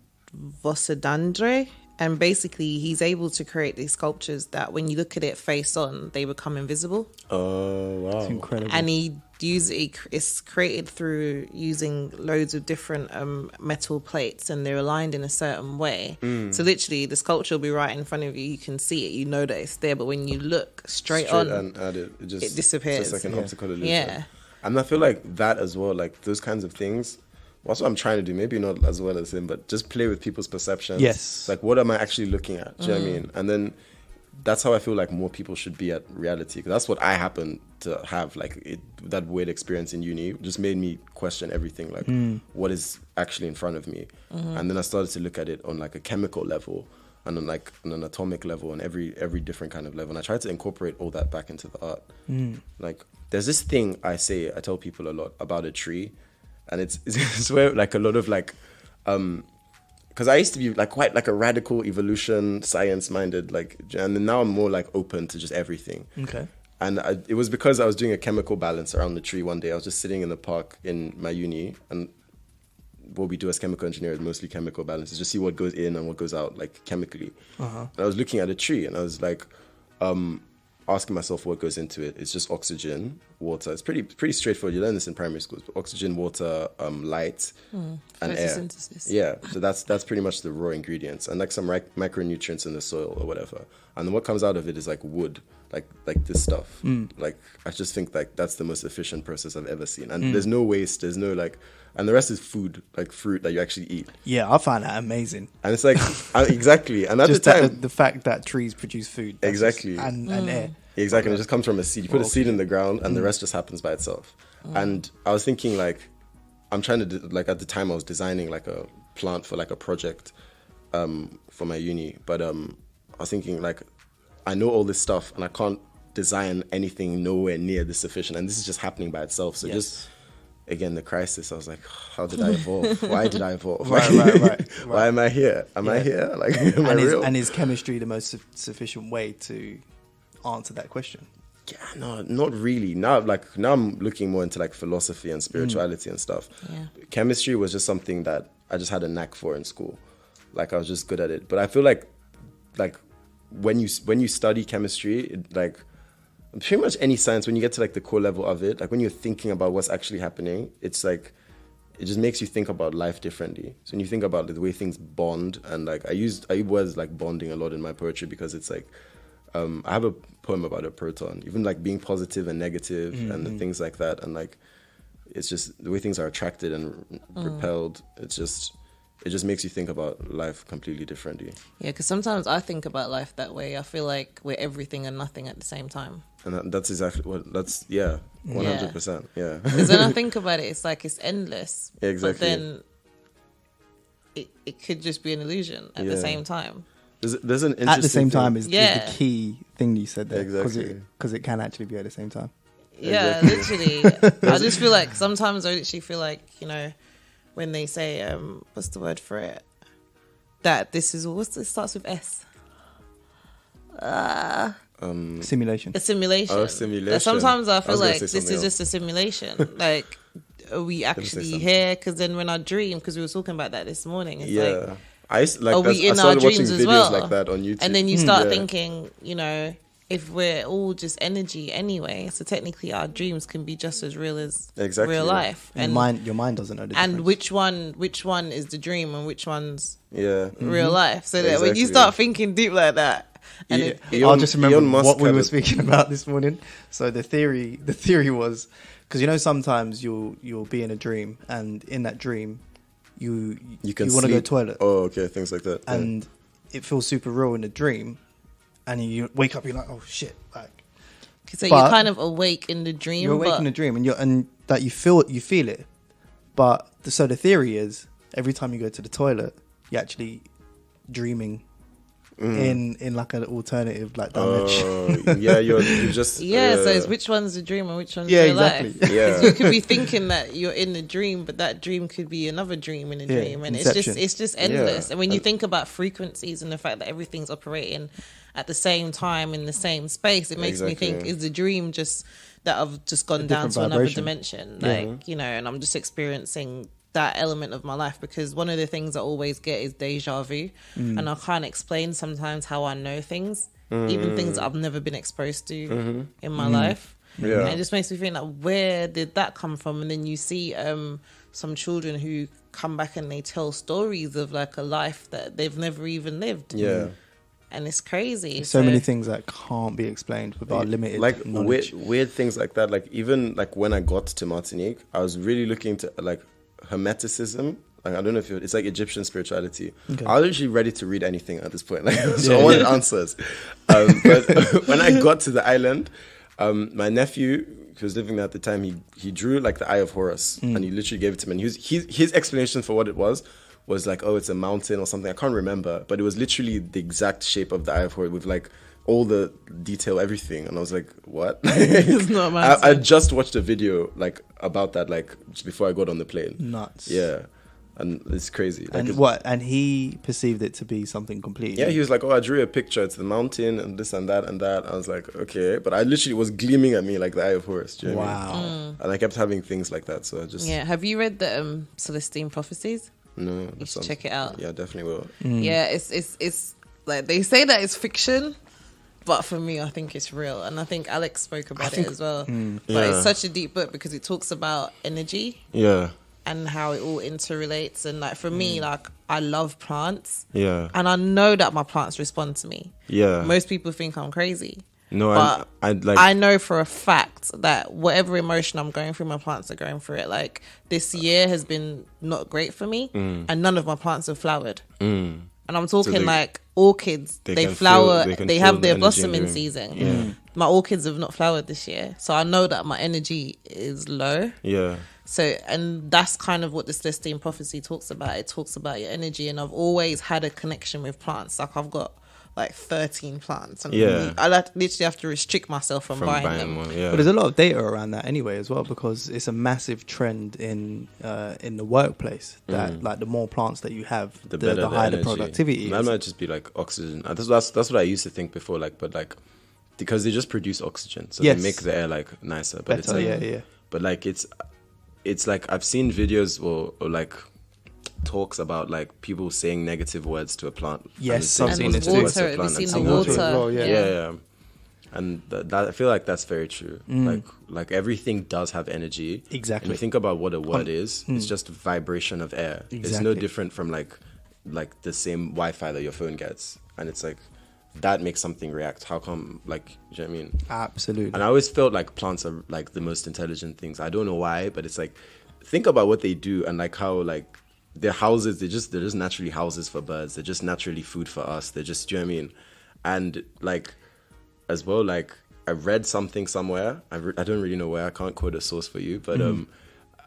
Vosadandre. And basically, he's able to create these sculptures that, when you look at it face on, they become invisible. Oh wow! It's incredible. And it's created through using loads of different metal plates, and they're aligned in a certain way. So literally, the sculpture will be right in front of you. You can see it. You know that it's there. But when you look straight on, and add it disappears. It's just like an optical illusion. Yeah. And I feel like that as well. Like those kinds of things. That's what I'm trying to do. Maybe not as well as him, but just play with people's perceptions. Yes. Like, what am I actually looking at? Do you know what I mean? And then that's how I feel like more people should be at reality. Because that's what I happen to have. Like, that weird experience in uni just made me question everything. Like, what is actually in front of me? And then I started to look at it on like a chemical level and on like on an atomic level and every different kind of level. And I tried to incorporate all that back into the art. Like, there's this thing I tell people a lot about a tree. And it's where like a lot of like, because I used to be like quite like a radical evolution science minded, like, and then now I'm more like open to just everything. Okay. And it was because I was doing a chemical balance around the tree one day. I was just sitting in the park in my uni, and what we do as chemical engineers is mostly chemical balance. It's just see what goes in and what goes out, like chemically. And I was looking at a tree, and I was like, asking myself what goes into it. It's just oxygen, water. It's pretty straightforward. You learn this in primary schools. But oxygen, water, light, and air. Photosynthesis. Yeah, so that's pretty much the raw ingredients, and like some micronutrients in the soil or whatever. And then what comes out of it is like wood, like this stuff. Like I just think like that's the most efficient process I've ever seen. And there's no waste. There's no like, and the rest is food, like fruit that you actually eat. Yeah, I find that amazing. And it's like exactly. And at Just the time, the fact that trees produce food. Exactly. And air. Exactly. And it just comes from a seed. You put a seed in the ground, and the rest just happens by itself. And I was thinking like, I'm trying to like at the time I was designing like a plant for like a project for my uni, but I was thinking like, I know all this stuff and I can't design anything nowhere near this sufficient, and this is just happening by itself. So just again the crisis. I was like, how did I evolve? Why did I evolve? Right. Why am I here? Am I here? Like, am I real? And is chemistry the most sufficient way to answer that question? Yeah, no, not really. Now I'm looking more into like philosophy and spirituality and stuff. Yeah. Chemistry was just something that I just had a knack for in school. Like I was just good at it. But I feel like when you study chemistry, like pretty much any science, when you get to like the core level of it, like when you're thinking about what's actually happening, it's like it just makes you think about life differently. So when you think about the way things bond, and like I use words like bonding a lot in my poetry, because it's like I have a poem about a proton, even like being positive and negative and the things like that, and like it's just the way things are attracted and repelled. It just makes you think about life completely differently. Yeah, because sometimes I think about life that way. I feel like we're everything and nothing at the same time. And that's exactly what, 100%, yeah. Because when I think about it, it's like it's endless. Exactly. But then it could just be an illusion at the same time. There's an interesting at the same thing. time is the key thing you said there. Exactly. Because it can actually be at the same time. Yeah, literally. I just feel like sometimes I literally feel like, you know, when they say, what's the word for it? That this is, it starts with S. Simulation. A simulation. Oh, simulation. That sometimes I feel like this is else. just a simulation. Like, are we actually here? Because then when I dream, because we were talking about that this morning, it's like, I started our watching dreams as videos well? like that on YouTube. And then you start thinking, you know, if we're all just energy anyway, so technically our dreams can be just as real as real life. And your mind doesn't know the difference. And which one is the dream and which one's real life? So that when you start thinking deep like that, and I'll just remember what we were speaking about this morning. So the theory was, because you know sometimes you'll be in a dream, and in that dream you want to go to the toilet. Oh, okay, things like that. And it feels super real in the dream, and you wake up, you're like, oh shit, like. So you're kind of awake in the dream. You're awake in the dream, and that you feel it. But so the theory is, every time you go to the toilet, you're actually dreaming in like an alternative like dimension. You just so it's which one's the dream and which one's real life. Yeah, you could be thinking that you're in the dream, but that dream could be another dream in a dream, and Inception. it's just endless. And when you think about frequencies and the fact that everything's operating at the same time in the same space, it makes me think, is the dream just that I've just gone down to another dimension, like you know, and I'm just experiencing that element of my life? Because one of the things I always get is deja vu, and I can't explain sometimes how I know things, even things that I've never been exposed to in my life. And it just makes me think like, where did that come from? And then you see some children who come back and they tell stories of like a life that they've never even lived. And it's crazy. So many things that can't be explained with our limited like knowledge. weird things like that. Like even like when I got to Martinique, I was really looking to like Hermeticism. Like, I don't know if it's like Egyptian spirituality. Okay. I was actually ready to read anything at this point. Like, so I wanted answers. But when I got to the island, my nephew, who was living there at the time, he drew like the Eye of Horus, and he literally gave it to me. And his explanation for what it was like, oh, it's a mountain or something. I can't remember, but it was literally the exact shape of the Eye of Horus with like all the detail, everything. And I was like, what? It's not a mountain. I just watched a video like about that, like before I got on the plane. Nuts. Yeah. And it's crazy. Like, And what? And he perceived it to be something completely. yeah, he was like, "Oh, I drew a picture. It's the mountain and this and that and that." I was like, "Okay," but I literally was gleaming at me like the eye of Horus. Do you know what I mean? Wow. And I kept having things like that. So I just Have you read the Celestine Prophecies? no. You should check it out. Yeah, definitely will. Yeah, it's like they say that it's fiction, but for me, I think it's real, and I think Alex spoke about it as well. But Yeah. it's such a deep book because it talks about energy Yeah, and how it all interrelates. And like for me, like I love plants, yeah, and I know that my plants respond to me. yeah. Most people think I'm crazy. No, But I like. I know for a fact that whatever emotion I'm going through, my plants are going through it. Like this year has been not great for me, and none of my plants have flowered. And I'm talking they- like orchids. they They can flower. feel- they can They feel have the their energy blossoming in you. season. Yeah. My orchids have not flowered this year, so I know that my energy is low. Yeah, So, and that's kind of what the Celestine Prophecy talks about. It talks about your energy, and I've always had a connection with plants. Like I've got like 13 plants, and Yeah. I literally have to restrict myself from buying them. one. Yeah, But there's a lot of data around that anyway as well, because it's a massive trend in the workplace that like the more plants that you have, the better higher the energy. productivity That is. might just be like oxygen. That's what I used to think before. Like, but like because they just produce oxygen, so Yes. they make the air like nicer. But it's Better, like, yeah. But like it's like I've seen videos or like talks about like people saying negative words to a plant. Yes, and I've saying seen And it with too. words to a water, have you plant seen and the saying water water? as well, yeah. yeah. And that I feel like that's very true. Like everything does have energy. Exactly. And you think about what a word is. It's just vibration of air. It's no Exactly. different from like the same Wi-Fi that your phone gets. And it's like that makes something react. How come? Like, do you know what I mean? Absolutely. And I always felt like plants are like the most intelligent things. I don't know why, but it's like think about what they do and like how like their houses. They're just naturally houses for birds. They're just naturally food for us. They're just, do you know what I mean? And like as well, like I read something somewhere. I don't really know where. I can't quote a source for you, but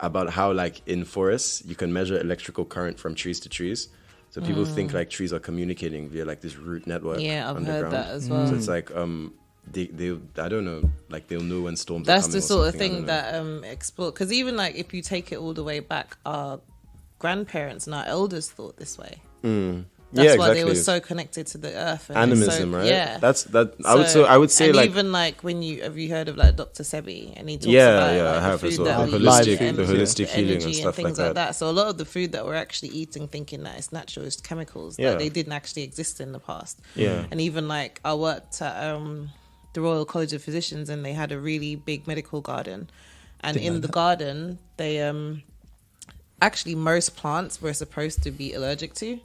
about how like in forests you can measure electrical current from trees to trees. So people think like trees are communicating via like this root network. Yeah, I've underground. heard that as well. So it's like they I don't know, like they'll know when storms are That's coming. the or sort of something, I thing don't know. that explore. Because even like if you take it all the way back, our grandparents and our elders thought this way. That's Yeah, why they were exactly. so connected to the earth. And Animism, so, right? Yeah, That's I would say and like even like when have you heard of like Dr. Sebi, and he talks Yeah, about yeah, like, I the have food as well. that The we holistic- eat the and holistic healing and energy stuff things like like that. that. So a lot of the food that we're actually eating, thinking that it's natural, is chemicals Yeah. that they didn't actually exist in the past. Yeah. And even like I worked at the Royal College of Physicians, and they had a really big medical garden, and in the garden they actually most plants we're supposed to be allergic to,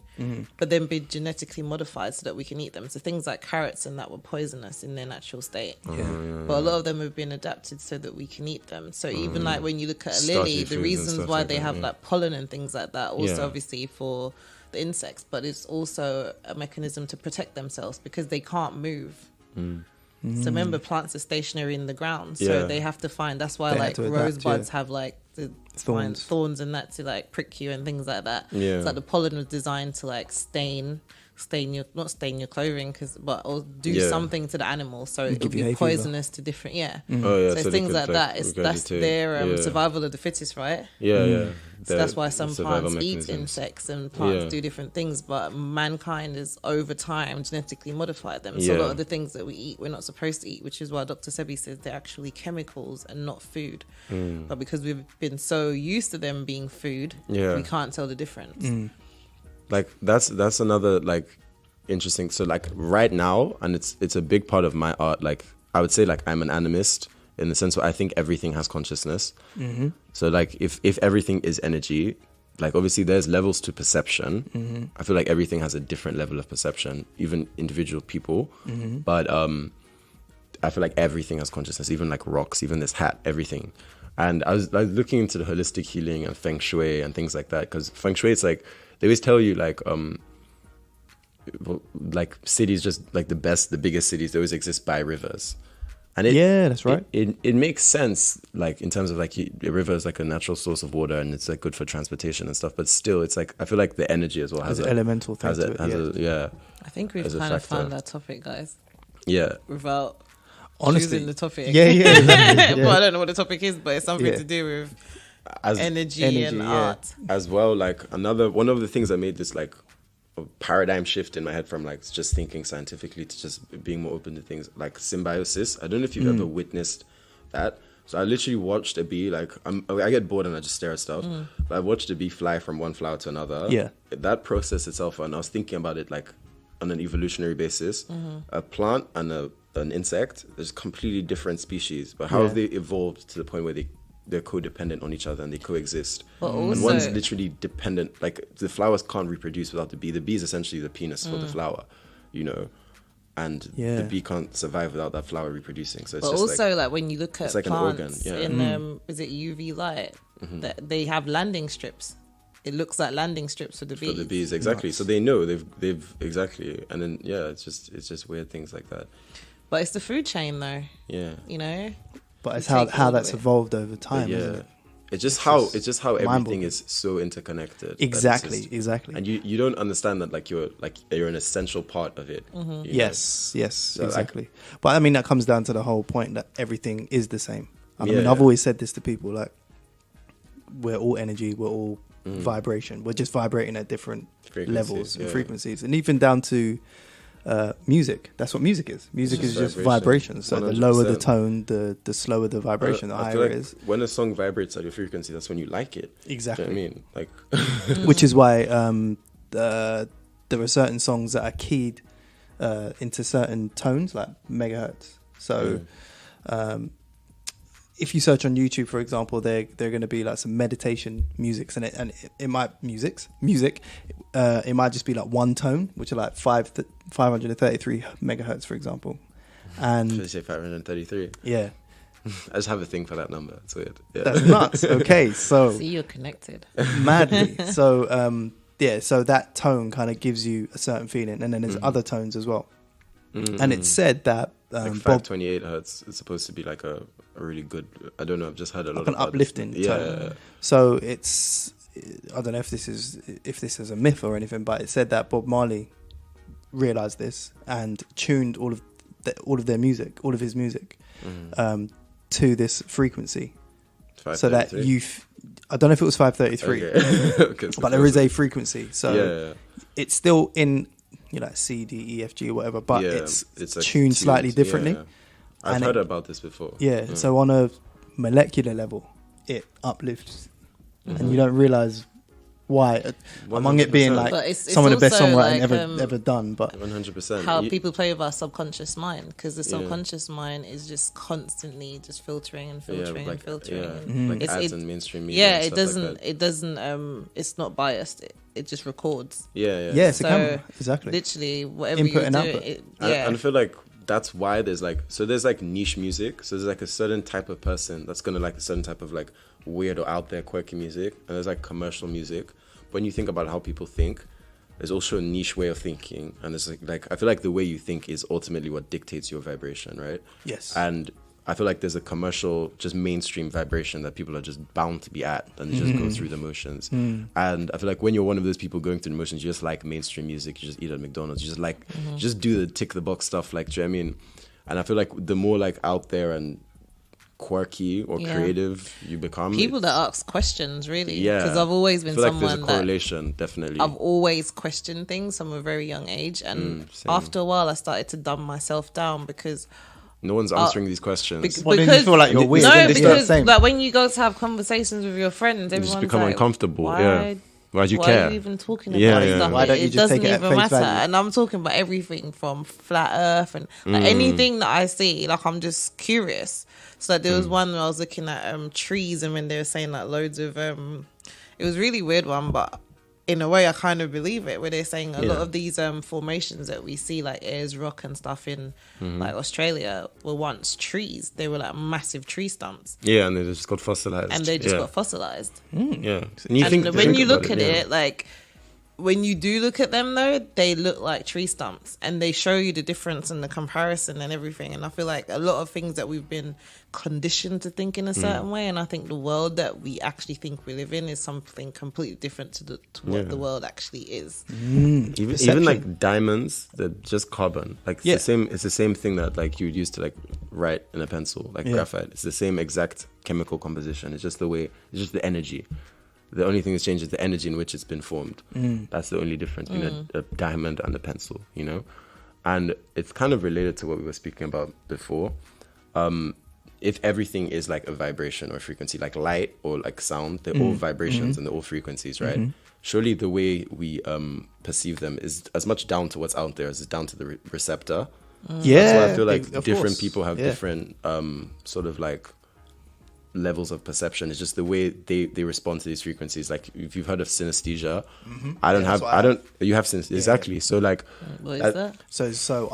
but then be genetically modified so that we can eat them. So things like carrots and that were poisonous in their natural state, but a lot of them have been adapted so that we can eat them. So even like when you look at a Starchy lily, foods the and reasons stuff why like they that, have yeah. like pollen and things like that, also Yeah. obviously for the insects, but it's also a mechanism to protect themselves because they can't move. So remember, plants are stationary in the ground, so Yeah. they have to find. That's why They have like to adapt, rosebuds yeah. have like the Thorns. thorns and that to like prick you and things like that. Yeah. It's like the pollen was designed to like stain your not stain your clothing or do Yeah. something to the animal, so it give would you hay be fever. poisonous to different Oh yeah, so it's they things could, like that. It's that's regurgitate. their Yeah. survival of the fittest, right? Yeah, yeah. So that's why some survival plants eat mechanisms. insects and plants Yeah. do different things, but mankind is over time genetically modified them. So a Yeah. lot of the things that we eat, we're not supposed to eat, which is why Dr. Sebi says they're actually chemicals and not food. But because we've been so used to them being food, Yeah. we can't tell the difference. Like that's another like interesting. So like right now, and it's a big part of my art. Like I would say like I'm an animist in the sense where I think everything has consciousness. So like if everything is energy, like obviously there's levels to perception. I feel like everything has a different level of perception, even individual people. But I feel like everything has consciousness, even like rocks, even this hat, everything. And I was looking into the holistic healing and feng shui and things like that, because feng shui, it's like they always tell you like cities, just like the biggest cities, they always exist by rivers. And Yeah, that's right. It makes sense, like in terms of like a river is like a natural source of water and it's like good for transportation and stuff. But still, it's like I feel like the energy as well has There's an elemental thing to it, yeah, I think we've As a kind of factor. found our topic, guys, yeah. without Honestly, choosing the topic. Yeah, exactly. Well, I don't know what the topic is, but it's something Yeah. to do with energy and art. As well, like one of the things that made this like a paradigm shift in my head from like just thinking scientifically to just being more open to things like symbiosis. I don't know if you've ever witnessed that. So I literally watched a bee, like I get bored and I just stare at stuff. But I watched a bee fly from one flower to another. Yeah. That process itself, and I was thinking about it like on an evolutionary basis. A plant and an insect, there's completely different species. But how have they evolved to the point where they're codependent on each other and they coexist? But and also, one's literally dependent, like the flowers can't reproduce without the bee. The bee is essentially the penis for the flower, you know? And the bee can't survive without that flower reproducing. So it's but just also like when you look at it's like plants an organ, in is it UV light, that they have landing strips. It looks like landing strips for the bees. For the bees, exactly. So they know they've exactly, and then it's just weird things like that. But it's the food chain though. Yeah. You know. But it's how that's evolved over time, isn't it? It's just how everything is so interconnected. Exactly. And you don't understand that like you're an essential part of it. Yes, exactly. But I mean that comes down to the whole point that everything is the same. I mean, I've always said this to people, like we're all energy, we're all vibration. We're just vibrating at different levels and frequencies, and even down to music. That's what music is. Music is just vibration. So 100%. The lower the tone, the slower the vibration, the higher it is. When a song vibrates at your frequency, that's when you like it. Exactly. Do you know what I mean? Like, which is why there are certain songs that are keyed into certain tones, like megahertz. So if you search on YouTube, for example, they're going to be like some meditation music, and it might it might just be like one tone, which are like 533 megahertz, for example. And should I say 533? Yeah. I just have a thing for that number. It's weird. Yeah. That's nuts. Okay, so see, you're connected madly. So so that tone kind of gives you a certain feeling, and then there's other tones as well. And it's said that like 528 hertz is supposed to be like a really good. I don't know. I've just heard a lot of an uplifting tone. So it's, I don't know if this is a myth or anything, but it said that Bob Marley realized this and tuned all of his music to this frequency, so that I don't know if it was 533, okay. But there is a frequency, so it's still in C, D, E, F, G or whatever, but it's like tuned slightly differently. I've heard about this before. So on a molecular level, it uplifts, and you don't realize why. 100%. Among it being like it's some of the best songwriting ever done, but 100%. How people play with our subconscious mind, because the subconscious mind is just constantly just filtering and filtering and filtering. Like ads and mainstream media. Yeah, it doesn't. It's not biased. It just records. Yeah, it's a camera. Exactly. Literally, whatever input you and do, output. And I feel like that's why there's like niche music. So there's like a certain type of person that's gonna like a certain type of like weird or out there quirky music, and there's like commercial music. When you think about how people think, there's also a niche way of thinking, and it's like I feel like the way you think is ultimately what dictates your vibration, right? Yes. And I feel like there's a commercial, just mainstream vibration that people are just bound to be at, and they just go through the motions. And I feel like when you're one of those people going through the motions, you just like mainstream music, you just eat at McDonald's, you just like just do the tick the box stuff, like, do you know what I mean? And I feel like the more like out there and quirky or creative you become, people that ask questions, really, because I've always been someone there's a correlation, definitely. I've always questioned things from a very young age, and after a while I started to dumb myself down because no one's answering these questions. Because you feel like you're weird. No, because like when you go to have conversations with your friends, everyone's just become like, uncomfortable. Why do you why care? are you even talking about stuff? Why don't you it just doesn't take it at even face matter. value? And I'm talking about everything from flat Earth and like anything that I see. Like I'm just curious. So like, there was one where I was looking at trees, and when they were saying like loads of it was a really weird one, but in a way I kind of believe it, where they're saying a lot of these formations that we see, like Ayers Rock and stuff in like Australia, were once trees. They were like massive tree stumps. Yeah, and they just got fossilized. got fossilized. Yeah. And when you look at it, like when you do look at them though, they look like tree stumps, and they show you the difference and the comparison and everything. And I feel like a lot of things that we've been conditioned to think in a certain way, and I think the world that we actually think we live in is something completely different to what the world actually is. Even like diamonds, they're just carbon. Like it's the same thing that like you would use to like write in a pencil, like graphite. It's the same exact chemical composition. It's just the energy. The only thing that's changed is the energy in which it's been formed. That's the only difference between a diamond and a pencil, you know? And it's kind of related to what we were speaking about before. If everything is like a vibration or frequency, like light or like sound, they're all vibrations and they're all frequencies, right? Surely the way we perceive them is as much down to what's out there as it's down to the receptor. Yeah. That's why I feel like Of different course. people have different sort of like levels of perception. It's just the way they respond to these frequencies. Like if you've heard of synesthesia, you have synesthesia. Exactly. So like, What is that? So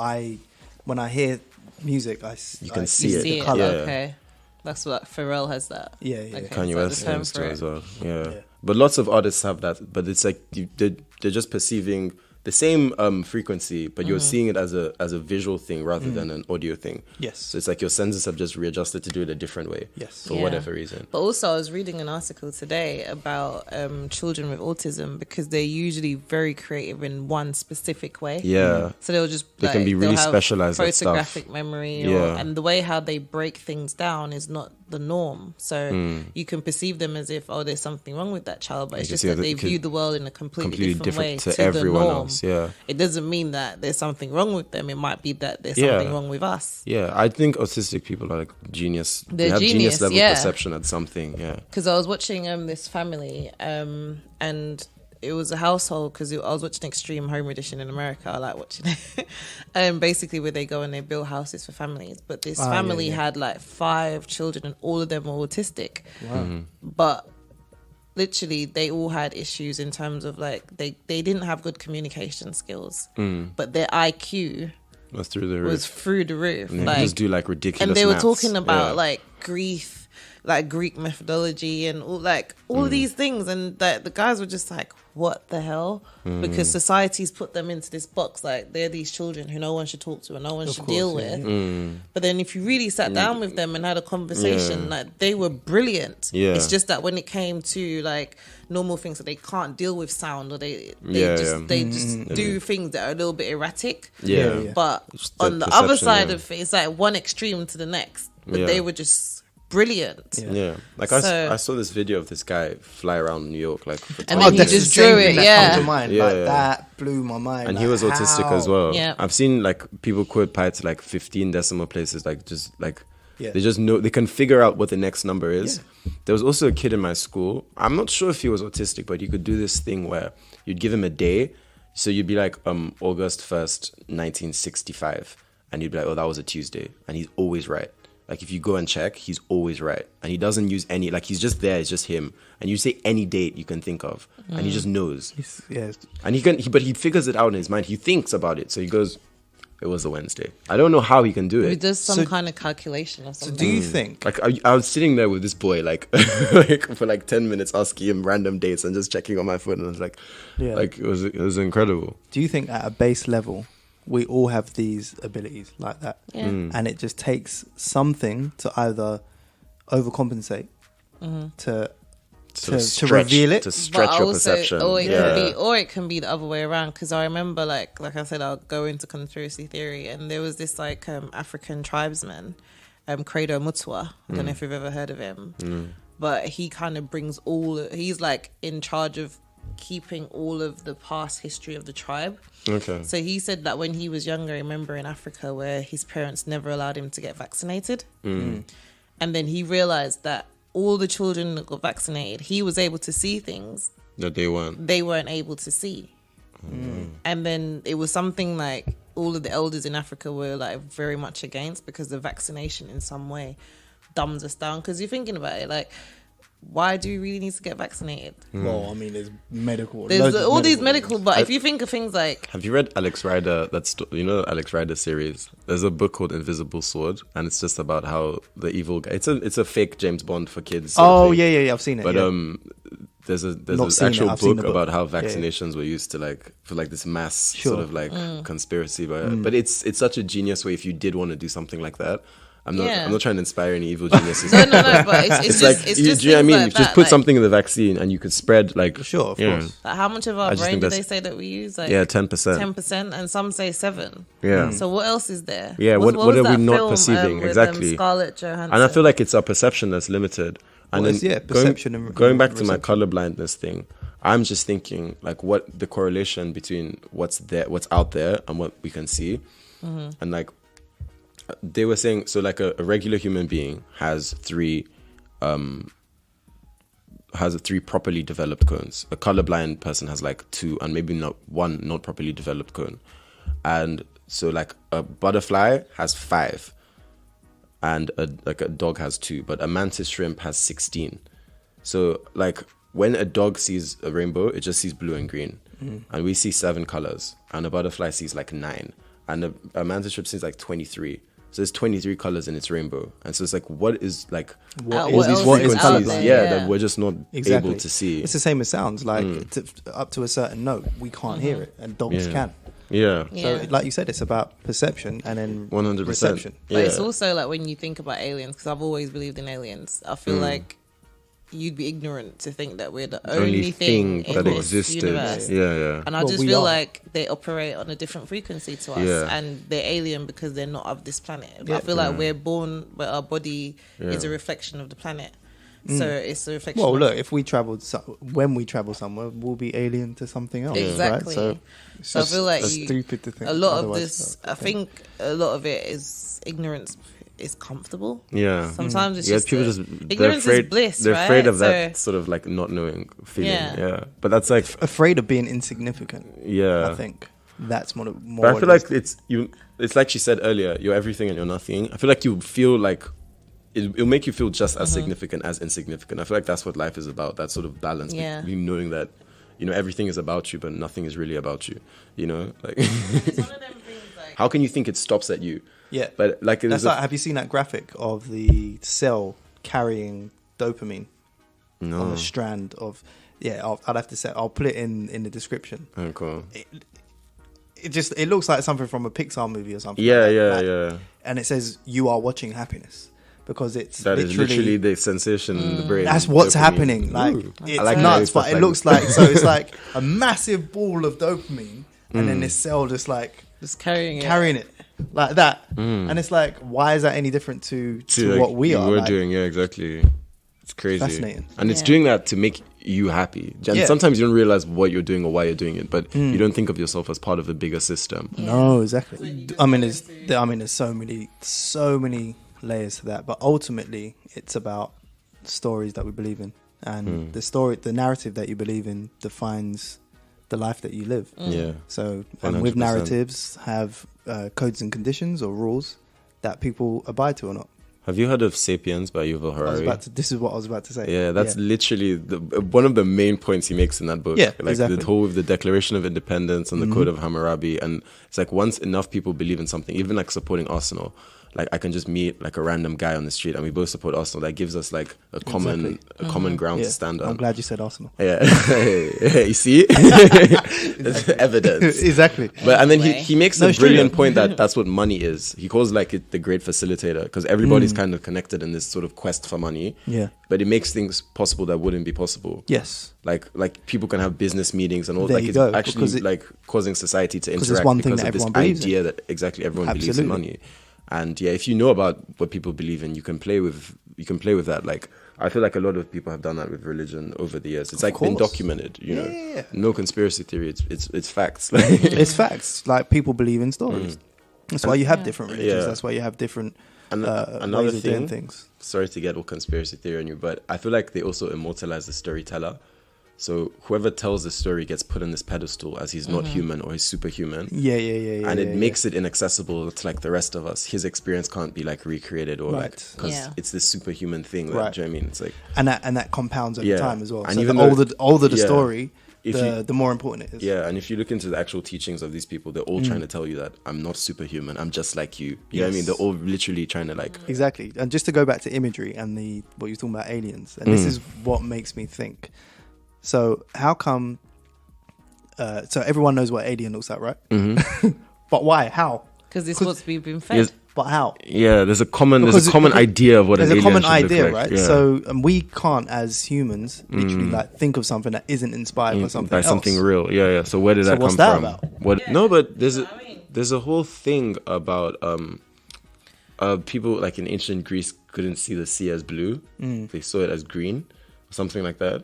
when I hear music, You can You see it. see The it. colour. Okay. That's what Pharrell has that. Yeah, yeah. Okay, Kanye so West the term seems for to it. as well. Yeah. But lots of artists have that. But it's like they're just perceiving the same frequency, but you're seeing it as a visual thing rather than an audio thing. Yes. So it's like your senses have just readjusted to do it a different way. Yes. For whatever reason. But also, I was reading an article today about children with autism because they're usually very creative in one specific way. Yeah. So they'll just They can be really they'll have specialized at stuff. photographic memory, Yeah. and the way how they break things down is not the norm. So you can perceive them as if there's something wrong with that child, but it's can just see that that they the kid- view the world in a completely different way to to everyone the norm. else. Yeah. It doesn't mean that there's something wrong with them. It might be that there's Yeah. something wrong with us. Yeah, I think autistic people are like genius. They They're have genius genius, level yeah. perception at something. Yeah. Because I was watching this family, and it was a household because I was watching Extreme Home Edition in America. I like watching it. Basically where they go and they build houses for families. But this family had like 5 children and all of them were autistic. Wow. But literally they all had issues in terms of like they didn't have good communication skills. But their IQ That's through the roof. was through the roof. And they Like, just do like ridiculous and they were maths. talking about Yeah. like grief, like Greek methodology and all of these things, and the guys were just like, what the hell? Because society's put them into this box, like they're these children who no one should talk to and no one should deal with. But then if you really sat down with them and had a conversation, like they were brilliant. Yeah. It's just that when it came to like normal things that they can't deal with sound, or they just do things that are a little bit erratic. Yeah. Yeah. But Just the on the other perception, side yeah. of it, it's like one extreme to the next. But Yeah. they were just brilliant. Yeah. Like So- I saw this video of this guy fly around New York like for And 20 then he minutes. just drew it, That comes to yeah. mind. Yeah, Like, yeah. that blew my mind. And like, he was autistic how? as well. Yeah. I've seen like people quote pi to like 15 decimal places, like just like Yeah. they just know, they can figure out what the next number is. There was also a kid in my school. I'm not sure if he was autistic, but he could do this thing where you'd give him a day. So you'd be like August 1st, 1965. And you'd be like, oh, that was a Tuesday. And he's always right. Like if you go and check, he's always right. And he doesn't use any, like he's just there, it's just him. And you say any date you can think of. And he just knows. Yeah. And but he figures it out in his mind. He thinks about it. So he goes, it was a Wednesday. I don't know how he can do He it. does some So- kind of calculation or So something. do you think? Like I was sitting there with this boy, like, like for like 10 minutes, asking him random dates and just checking on my phone. And I was like, Yeah. like it was incredible. Do you think at a base level, we all have these abilities like that? Yeah. And it just takes something to either overcompensate to reveal it. to stretch your perception. Or it Yeah. can be the other way around. Because I remember, like I said, I'll go into conspiracy theory, and there was this like African tribesman, Credo Mutwa. I don't know if you've ever heard of him, but he kind of brings he's like in charge of keeping all of the past history of the tribe. Okay. So he said that when he was younger, I remember in Africa where his parents never allowed him to get vaccinated. And then he realized that all the children that got vaccinated, he was able to see things That they weren't able to see. And then it was something like all of the elders in Africa were like very much against, because the vaccination in some way dumbs us down. Because you're thinking about it, like, why do we really need to get vaccinated? Well, I mean, there's medical. There's loads of all these medical, but I- if you think of things like, Have you read Alex Rider? You know the Alex Rider series. There's a book called Invisible Sword, and it's just about how the evil guy. It's a fake James Bond for kids. sort of Oh thing. yeah, I've seen it. But yeah. there's Not an seen it, actual I've seen book the book. about how Yeah, yeah. vaccinations were used to for this mass Sure. sort of conspiracy. But it's such a genius way if you did want to do something like that. I'm not. Yeah. I'm not trying to inspire any evil geniuses. No, but it's just, like, it's just do you know what I things mean? like Just that, put like, something in the vaccine, and you could spread like Sure, of yeah. course. like how much of our I just brain think do they that's- say that we use? Like 10%. 10%, and some say 7. Yeah. So what else is there? Yeah, what was are that we not film, perceiving? with, Exactly. Scarlett Johansson. And I feel like it's our perception that's limited. And Well, then it's, yeah, perception and going back to my reception. colorblindness thing, I'm just thinking like what the correlation between what's there, what's out there, and what we can see, and like they were saying, so like a regular human being has three properly developed cones. A colorblind person has like 2 and maybe not 1 not properly developed cone. And so like a butterfly has 5 and a dog has 2, but a mantis shrimp has 16. So like when a dog sees a rainbow, it just sees blue and green. And we see 7 colors, and a butterfly sees like 9, and a mantis shrimp sees like 23. So there's 23 colors in its rainbow. And so it's like, what is like What What is else what is is out colorblind? there? yeah, Yeah. that we're just not Exactly. able to see. It's the same as sounds. Like up to a certain note, we can't hear it, and dogs Yeah. can. Yeah. Yeah. So, like you said, it's about perception and then 100%. reception. But it's Yeah. also like when you think about aliens, because I've always believed in aliens. I feel like you'd be ignorant to think that we're the only thing in that this existed. universe. Yeah. And I Well, just we feel are. like they operate on a different frequency to us, Yeah. and they're alien because they're not of this planet. Yeah. I feel like we're born, but our body is Yeah. a reflection of the planet. So it's a reflection. Well, of, look, if we traveled, when we travel somewhere, we'll be alien to something else. Exactly. Right? So, it's So I just feel like stupid to think. a lot of otherwise, this, so, I think a lot of it is ignorance is comfortable. Yeah. Sometimes it's Yeah, just people a- just they're ignorance afraid, is bliss. They're right? afraid of that So- sort of like not knowing feeling. Yeah. Yeah. But that's like afraid of being insignificant. yeah. I think that's more. But I what feel it like is. it's you. It's like she said earlier. You're everything and you're nothing. I feel like you feel like it'll make you feel just as significant as insignificant. I feel like that's what life is about. That sort of balance. Yeah. Between knowing that, you know, everything is about you, but nothing is really about you. You know, like It's one of them things like how can you think it stops at you? Yeah, But like it that's is like. Have you seen that graphic of the cell carrying dopamine on no. a strand of? Yeah, I'd have to say. I'll put it in the description. Oh, cool. It looks like something from a Pixar movie or something. Yeah, like that. yeah, Like, yeah. And it says you are watching happiness because it's That is literally the sensation in the brain. That's what's Dopamine. happening. Like Ooh. it's I like how nuts, it's but stuff it like looks this. like so. It's like a massive ball of dopamine, and then this cell just like just carrying carrying it like that. And it's like, why is that any different to like, what we are? We're Like, doing, yeah, exactly. It's crazy. Fascinating. And it's Yeah. doing that to make you happy. And Yeah. sometimes you don't realize what you're doing or why you're doing it, but you don't think of yourself as part of a bigger system. No, exactly. I mean, there's so many layers to that, but ultimately, it's about stories that we believe in, and the narrative that you believe in defines the life that you live. Yeah. So, and with 100%. narratives have codes and conditions or rules that people abide to or not. Have you heard of Sapiens by Yuval Harari? This is what I was about to say. Yeah, that's literally one of the main points he makes in that book. Yeah, like exactly. the whole of the Declaration of Independence and the Code of Hammurabi. And it's like once enough people believe in something, even like supporting Arsenal, like I can just meet like a random guy on the street and we both support Arsenal. That gives us like a common common ground Yeah. to stand on. I'm glad you said Arsenal. Yeah, you see, There's evidence. Exactly. But and then Way. he makes No, a it's true, brilliant yeah. point that that's what money is. He calls like it the great facilitator because everybody's kind of connected in this sort of quest for money. Yeah. But it makes things possible that wouldn't be possible. Yes. Like people can have business meetings and all. There Like you it's go, actually because like causing society to 'cause it's interact one thing because that of this everyone believes in. idea that exactly everyone believes in Absolutely. money. And yeah, if you know about what people believe in, you can play with that. Like I feel like a lot of people have done that with religion over the years. It's like been course. documented, you know. Yeah. No conspiracy theory. It's facts. It's facts. Like people believe in stories. That's why you have different religions. Yeah. That's why you have different And another ways of doing thing, things. sorry to get all conspiracy theory on you, but I feel like they also immortalize the storyteller. So whoever tells the story gets put on this pedestal as he's not human or he's superhuman. Yeah. And it makes it inaccessible to like the rest of us. His experience can't be like recreated or like Right. because Yeah. it's this superhuman thing. That, Right. do you know what I mean? It's like and that compounds over Yeah. time as well. And So even the though- older the yeah. story, If the more important it is. yeah, and if you look into the actual teachings of these people, they're all trying to tell you that I'm not superhuman. I'm just like you. You know what I mean? Yes. They're all literally trying to like Exactly. And just to go back to imagery and what you're talking about aliens, and this is what makes me think. So how come? So everyone knows what alien looks like, right? But why? How? because it's what we've been fed. Yes. but how? Yeah, there's a common Because idea of what an there's a alien common should look idea, like. right? Yeah. So we can't, as humans, literally like think of something that isn't inspired by something by else. something real. Yeah. So where did that what's come that from? about? No, but there's a whole thing about people like in ancient Greece couldn't see the sea as blue; they saw it as green, something like that.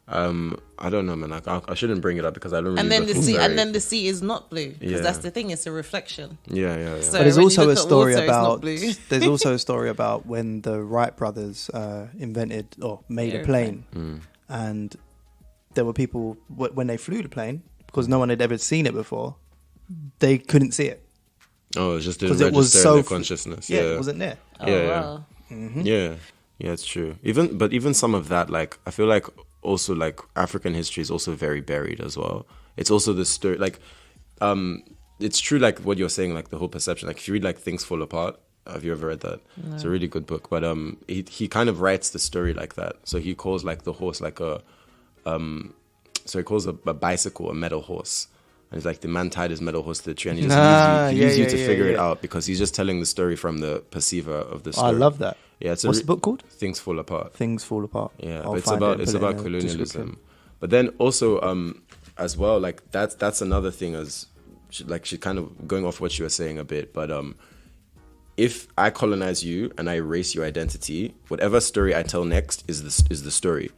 I don't know, man. I shouldn't bring it up because I don't. Really And then the full story. and then the sea is not blue because Yeah. that's the thing. It's a reflection. Yeah. So But there's when you also look a at story water, it's not about. blue. There's also a story about when the Wright brothers invented or made a plane, and there were people when they flew the plane because no one had ever seen it before. They couldn't see it Oh, it just didn't because register it was so in their consciousness. Yeah, it wasn't there. Oh, Yeah. wow. Yeah, it's true. Even some of that, like I feel like also like African history is also very buried as well. It's also the story, like, it's true, like what you're saying, like the whole perception. Like if you read like Things Fall Apart, have you ever read that? No. It's a really good book, but he kind of writes the story like that. So he calls like the horse like so he calls a bicycle a metal horse. And it's like the man tied his metal horse to the tree and he just leaves you to figure it out because he's just telling the story from the perceiver of the story. I love that. Yeah, it's What's the book called? Things Fall Apart. Things Fall Apart. Yeah, I'll but it's find it and it's put it about in the colonialism. description. But then also as well, like that's another thing as she kind of going off what you were saying a bit, but if I colonize you and I erase your identity, whatever story I tell next is the story.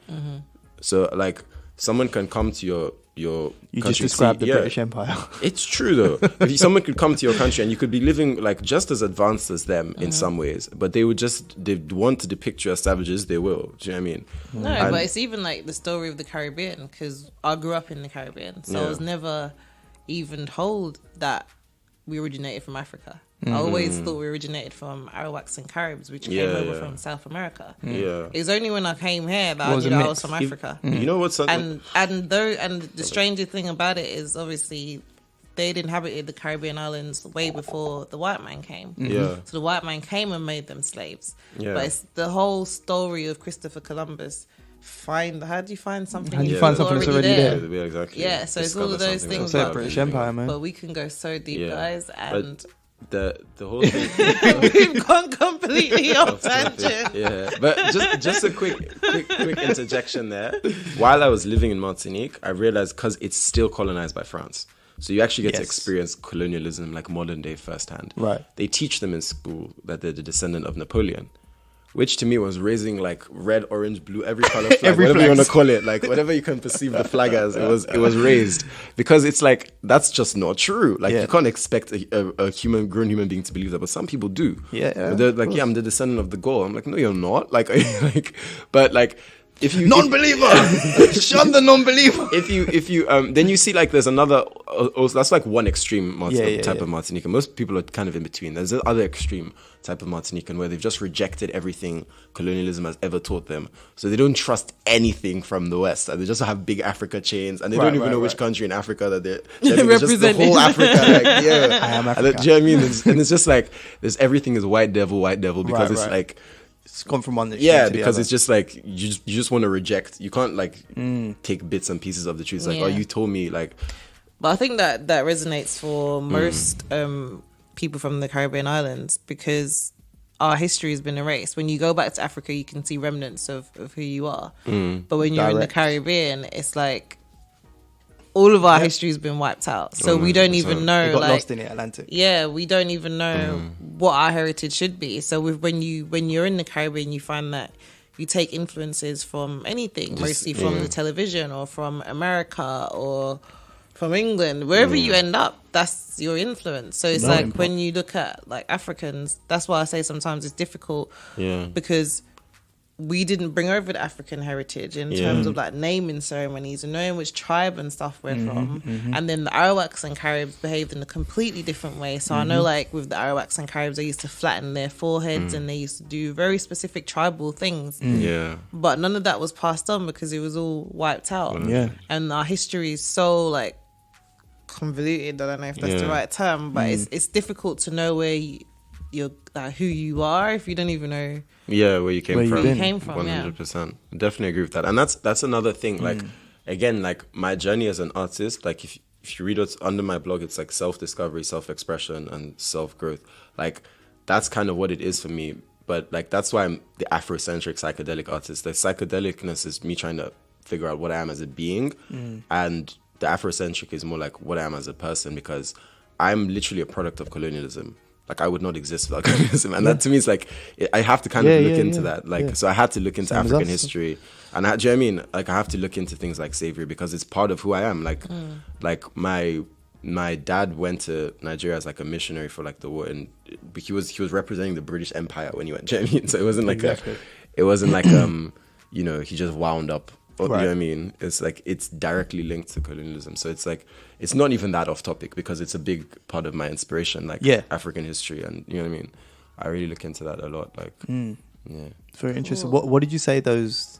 So like someone can come to your You country, just described the British Empire. It's true though. If someone could come to your country and you could be living like just as advanced as them in some ways, but they want to depict you as savages, they will. Do you know what I mean? No, but it's even like the story of the Caribbean because I grew up in the Caribbean, so I was never even told that we originated from Africa. I always thought we originated from Arawaks and Caribs, which came over from South America. Yeah. It was only when I came here that I knew I was from Africa. You know what's And the stranger thing about it is obviously they'd inhabited the Caribbean islands way before the white man came. Yeah. So the white man came and made them slaves. Yeah. But it's the whole story of Christopher Columbus. How do you find something? How do you find something that's already there? Yeah, exactly. Yeah, so it's all of those things. It's British Empire, man. But we can go so deep, guys, and the whole thing. we've gone completely off tangent. Yeah, but just a quick interjection there. While I was living in Martinique, I realized because it's still colonized by France, so you actually get to experience colonialism like modern day firsthand. Right. They teach them in school that they're the descendant of Napoleon. Which to me was raising like red, orange, blue, every color flag, whatever you want to call it, like whatever you can perceive the flag as, it was raised because it's like that's just not true. Like you can't expect a grown human being to believe that, but some people do. Yeah, they're like, I'm the descendant of the Gaul. I'm like, no, you're not. Like, but like. If you non-believer, shun the non-believer. If you then you see like there's another that's like one extreme type of Martinican. Most people are kind of in between. There's the other extreme type of Martinican where they've just rejected everything colonialism has ever taught them. So they don't trust anything from the West. And they just have big Africa chains and they don't even know which country in Africa that they're just the whole Africa. Like, yeah, I am Africa. Do you know what I mean? And it's just like there's everything is white devil because it's like. It's gone from one extreme to the because other. it's just like you just want to reject. You can't like take bits and pieces of the truth. It's like, oh, you told me like. But I think that resonates for most people from the Caribbean islands because our history has been erased. When you go back to Africa, you can see remnants of who you are. But when you're in the Caribbean, it's like all of our history has been wiped out. So we don't even know. We got lost in the Atlantic. Yeah, we don't even know what our heritage should be. So when you're in the Caribbean, you find that you take influences from anything, mostly from the television or from America or from England. Wherever you end up, that's your influence. So it's when you look at like Africans, that's why I say sometimes it's difficult because we didn't bring over the African heritage in terms of like naming ceremonies and knowing which tribe and stuff we're from. And then the Arawaks and Caribs behaved in a completely different way. So I know like with the Arawaks and Caribs, they used to flatten their foreheads and they used to do very specific tribal things. Yeah. But none of that was passed on because it was all wiped out. Yeah. And our history is so like convoluted. I don't know if that's the right term, but it's difficult to know where you're who you are if you don't even know where you came from. Where you came from. 100%. Definitely agree with that. And that's another thing. Like again, like my journey as an artist, like if you read what's under my blog, it's like self-discovery, self-expression and self-growth. Like that's kind of what it is for me. But like that's why I'm the Afrocentric psychedelic artist. The psychedelicness is me trying to figure out what I am as a being, and the Afrocentric is more like what I am as a person, because I'm literally a product of colonialism. Like I would not exist without colonialism, and that to me is like I have to kind of look into that. Like so, I had to look into African history, and do you know what I mean? Like I have to look into things like slavery because it's part of who I am. Like my dad went to Nigeria as like a missionary for like the war, and he was representing the British Empire when he went. Do you know what I mean? So it wasn't like you know, he just wound up. You know what I mean? It's like it's directly linked to colonialism. So it's like it's not even that off topic because it's a big part of my inspiration, like African history, and you know what I mean. I really look into that a lot. Like, yeah, it's very interesting. What did you say those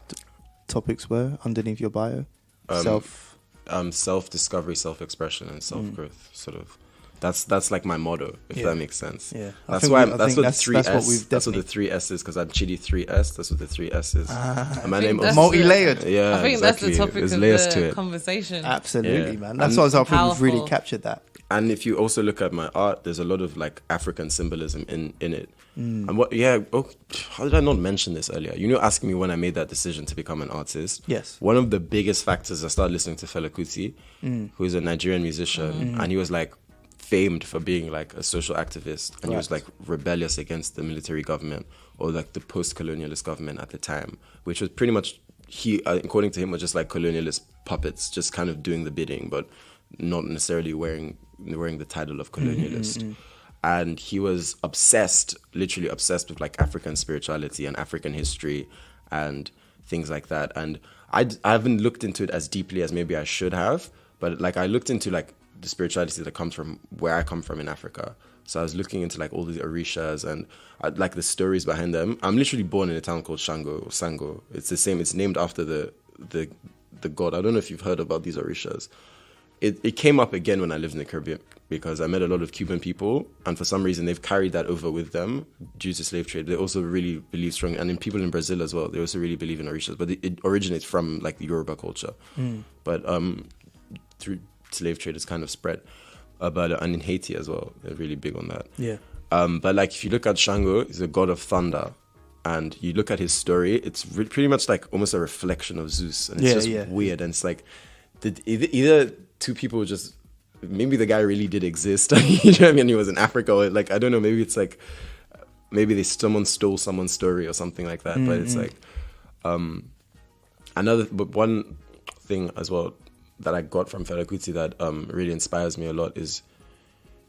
topics were underneath your bio? Self-discovery, self-expression, and self-growth. Sort of. That's like my motto, if that makes sense. Yeah, that's what the 3 S is, because I'm Chidi 3S. That's what the 3 S is. And my name is multi-layered. Yeah, I think exactly. that's the topic There's of layers the to it. conversation. Absolutely, man. That's what I was hoping we've really captured that. And if you also look at my art, there's a lot of like African symbolism in it. And how did I not mention this earlier? You know, asking me when I made that decision to become an artist. Yes. One of the biggest factors, I started listening to Fela Kuti, who is a Nigerian musician, and he was like famed for being like a social activist, and he was like rebellious against the military government or like the post-colonialist government at the time, which was pretty much according to him, was just like colonialist puppets, just kind of doing the bidding, but not necessarily wearing the title of colonialist. And he was literally obsessed with like African spirituality and African history and things like that. And I haven't looked into it as deeply as maybe I should have, but like I looked into like the spirituality that comes from where I come from in Africa. So I was looking into like all these orishas and like the stories behind them. I'm literally born in a town called Sango. It's the same. It's named after the god. I don't know if you've heard about these orishas. It came up again when I lived in the Caribbean because I met a lot of Cuban people, and for some reason they've carried that over with them due to slave trade. They also really believe strongly, and in people in Brazil as well, they also really believe in orishas, but it originates from like the Yoruba culture. But through slave trade it's kind of spread. And in Haiti as well, they're really big on that. Yeah. But like if you look at Shango, he's a god of thunder. And you look at his story, it's pretty much like almost a reflection of Zeus. And it's just weird. And it's like, either two people just, maybe the guy really did exist. You know what I mean? He was in Africa. Or like, I don't know, maybe it's like, maybe someone stole someone's story or something like that. But it's like, but one thing as well that I got from Fela Kuti that really inspires me a lot is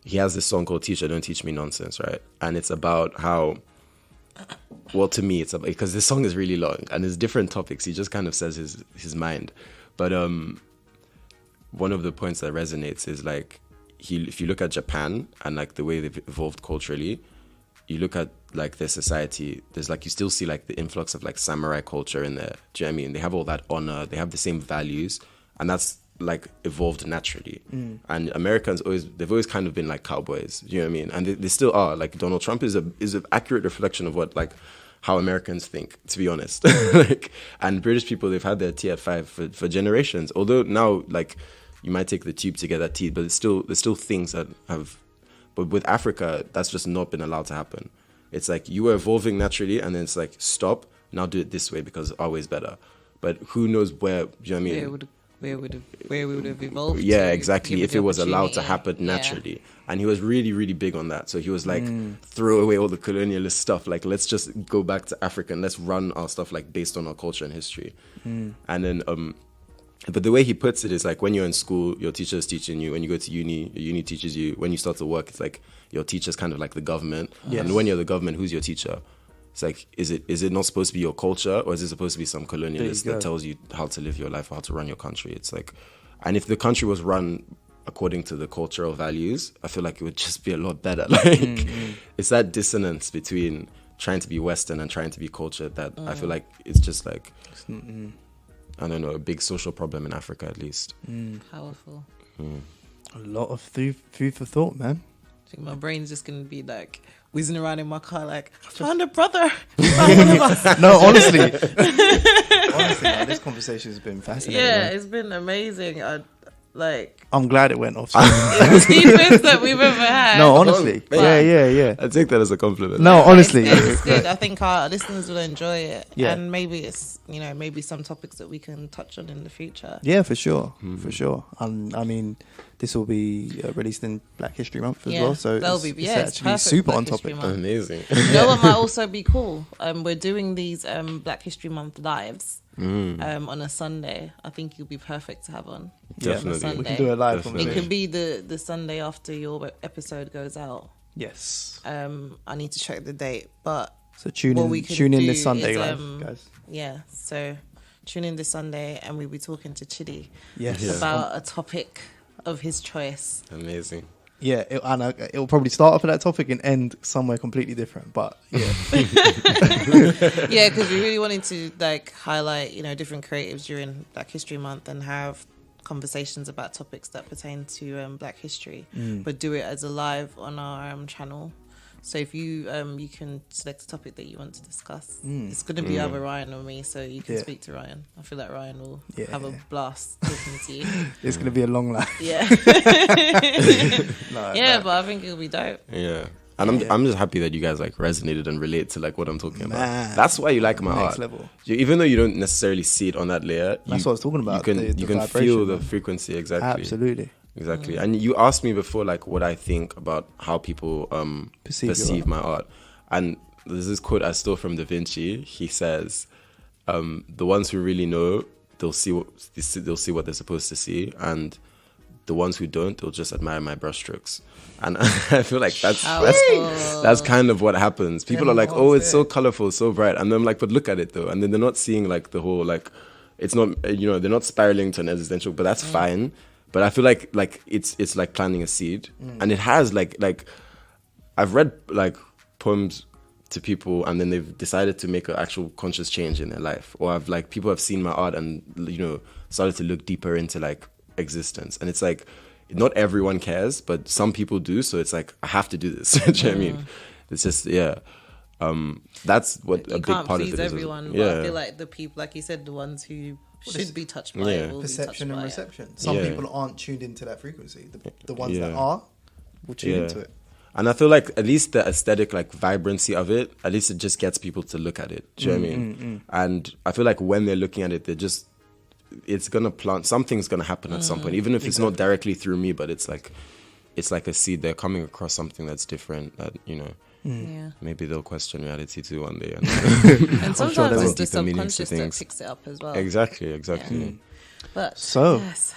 he has this song called Teacher, Don't Teach Me Nonsense, right? And it's about how, well, to me, it's about, because this song is really long and there's different topics. He just kind of says his mind. But one of the points that resonates is like, if you look at Japan and like the way they've evolved culturally, you look at like their society, there's like, you still see like the influx of like samurai culture in there. Do you know what I mean? They have all that honor, they have the same values, and that's like evolved naturally. And Americans they've always kind of been like cowboys, you know what I mean? And they still are. Like Donald Trump is an accurate reflection of what like how Americans think, to be honest. Like, and British people, they've had their tea at 5 for generations. Although now like you might take the tube to get that tea, but there's still things that have. But with Africa, that's just not been allowed to happen. It's like you were evolving naturally, and then it's like stop, now do it this way because our way is better. But who knows where? Do you know what I mean? Where we would have evolved. Yeah, exactly. If it was allowed to happen naturally. Yeah. And he was really, really big on that. So he was like, throw away all the colonialist stuff. Like, let's just go back to Africa and let's run our stuff like based on our culture and history. And then, but the way he puts it is like when you're in school, your teacher is teaching you. When you go to uni, your uni teaches you. When you start to work, it's like your teacher's kind of like the government. Yes. And when you're the government, who's your teacher? It's like, is it not supposed to be your culture, or is it supposed to be some colonialist that tells you how to live your life or how to run your country? It's like, and if the country was run according to the cultural values, I feel like it would just be a lot better. Like, it's that dissonance between trying to be Western and trying to be cultured that I feel like it's just like, I don't know, a big social problem in Africa at least. Powerful. A lot of food for thought, man. I think my brain's just gonna be like whizzing around in my car like, I found a brother. Found one of us. No, honestly, man, this conversation has been fascinating. Yeah, man. it's been amazing. Like, I'm glad it went off. it's the deepest that we've ever had. No, honestly. But- Yeah. I take that as a compliment. No, honestly. It's good. I think our listeners will enjoy it. Yeah. And maybe it's, maybe some topics that we can touch on in the future. Yeah, for sure. For sure. I mean, this will be released in Black History Month as well. So that'll it's it's actually perfect super Black on History topic. Month. Amazing. You know what might also be cool? We're doing these Black History Month lives on a Sunday. I think you'll be perfect to have on. Definitely. On a We can Sunday. do it live. Definitely. It can be the Sunday after your episode goes out. Yes. I need to check the date, but So tune what in. we can Tune in do this Sunday, is, live, guys. yeah. So tune in this Sunday, and we'll be talking to Chidi Yes. Yeah. about a topic of his choice. Amazing. Yeah, it'll probably start off at that topic and end somewhere completely different. But yeah, Yeah, because we really wanted to highlight different creatives during Black History Month and have conversations about topics that pertain to Black history, but do it as a live on our channel. So if you can select a topic that you want to discuss. It's going to be either Ryan or me, so you can Yeah. speak to Ryan. I feel like Ryan will Yeah. have a blast talking to you. it's gonna be a long life. Yeah, No, yeah, no. but I think it'll be dope. Yeah. And I'm just happy that you guys resonated and relate to what I'm talking about. Man. That's why you like my Next art. level. Even though you don't necessarily see it on that layer, That's what I was talking about, You can the you can vibration, feel the man. frequency exactly. Absolutely. Exactly. And you asked me before what I think about how people Perceive your perceive art. my art. And there's this quote I stole from Da Vinci. He says, the ones who really know, they'll see what they're supposed to see, and the ones who don't, they'll just admire my brushstrokes. And I feel like that's kind of what happens. People are like, oh, it's so colorful, so bright. And I'm like, but look at it though. And then they're not seeing the whole, it's not, they're not spiraling to an existential, but that's fine. But I feel like it's like planting a seed. And it has I've read poems to people and then they've decided to make an actual conscious change in their life. Or people have seen my art and, started to look deeper into existence. And it's not everyone cares, but some people do. So it's I have to do this. Do you know what I mean? It's just, yeah. That's what You a big can't part of please it is. everyone, but I feel like the people, like you said, the ones who should be touched by it will Perception be and touched by reception. Some Yeah. people aren't tuned into that frequency. The ones that Yeah. are will tune Yeah. into it. And I feel like at least the aesthetic, vibrancy of it, at least it just gets people to look at it. Do you know what I mean? And I feel like when they're looking at it, it's gonna plant, something's gonna happen at some point, even if it's not directly through me, but it's like a seed. They're coming across something that's different that, Yeah. maybe they'll question reality too one day. And sometimes there's it's the deeper meanings to subconscious that things. picks it up as well. Exactly. But So- yes.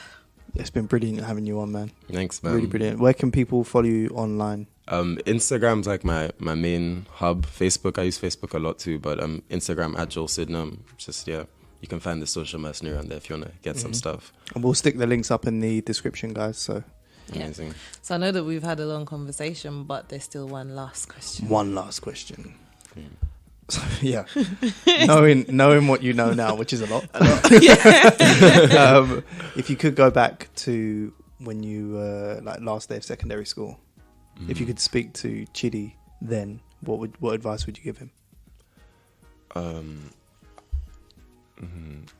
It's been brilliant having you on, man. Thanks, man. Really brilliant. Where can people follow you online? Instagram's my main hub. Facebook, I use Facebook a lot too, but Instagram at Joel Sydenham. Just, yeah, you can find the social mercenary on there if you want to get some stuff. And we'll stick the links up in the description, guys. So Yeah. Amazing. So I know that we've had a long conversation, but there's still one last question. one last question. So, yeah, knowing what you know now, which is a lot. If you could go back to when you last day of secondary school, if you could speak to Chidi then, what advice would you give him?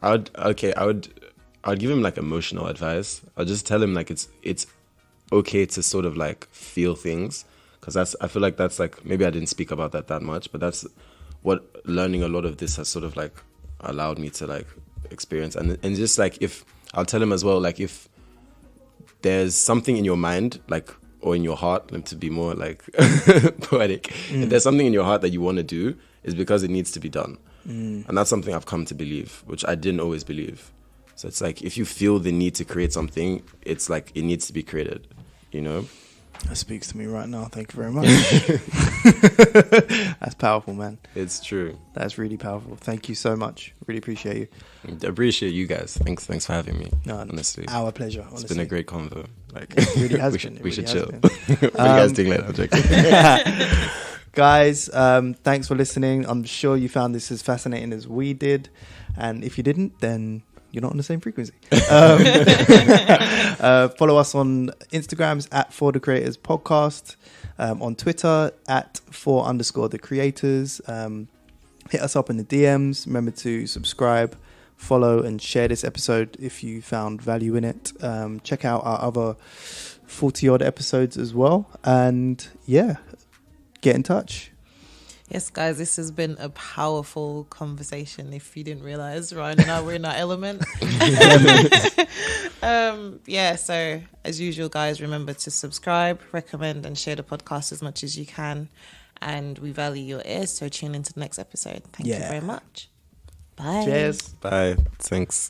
I would give him emotional advice. I'd just tell him it's okay to sort of feel things, because I feel like that's maybe I didn't speak about that much, but that's what learning a lot of this has sort of allowed me to experience. And just if I'll tell him as well, if there's something in your mind or in your heart, to be more poetic, if there's something in your heart that you want to do, it's because it needs to be done. And that's something I've come to believe, which I didn't always believe. So it's if you feel the need to create something, it's it needs to be created, That speaks to me right now. Thank you very much. That's powerful, man. It's true. That's really powerful. Thank you so much. Really appreciate you. I appreciate you guys. Thanks for having me. No, honestly, our pleasure. Honestly. it's been a great convo. It really has we been. should, we should really chill. has What are you guys doing later? I'm joking. Guys, thanks for listening. I'm sure you found this as fascinating as we did. And if you didn't, then you're not on the same frequency. Follow us on Instagrams at For The Creators Podcast, on Twitter at @for_the creators. Hit us up in the DMs. Remember to subscribe, follow and share this episode if you found value in it. Check out our other 40 odd episodes as well, and yeah, get in touch. Yes, guys, this has been a powerful conversation. If you didn't realize, Ryan and I were in our element. So as usual, guys, remember to subscribe, recommend, and share the podcast as much as you can. And we value your ears, so tune into the next episode. Thank you very much. Bye. Cheers. Bye. Thanks.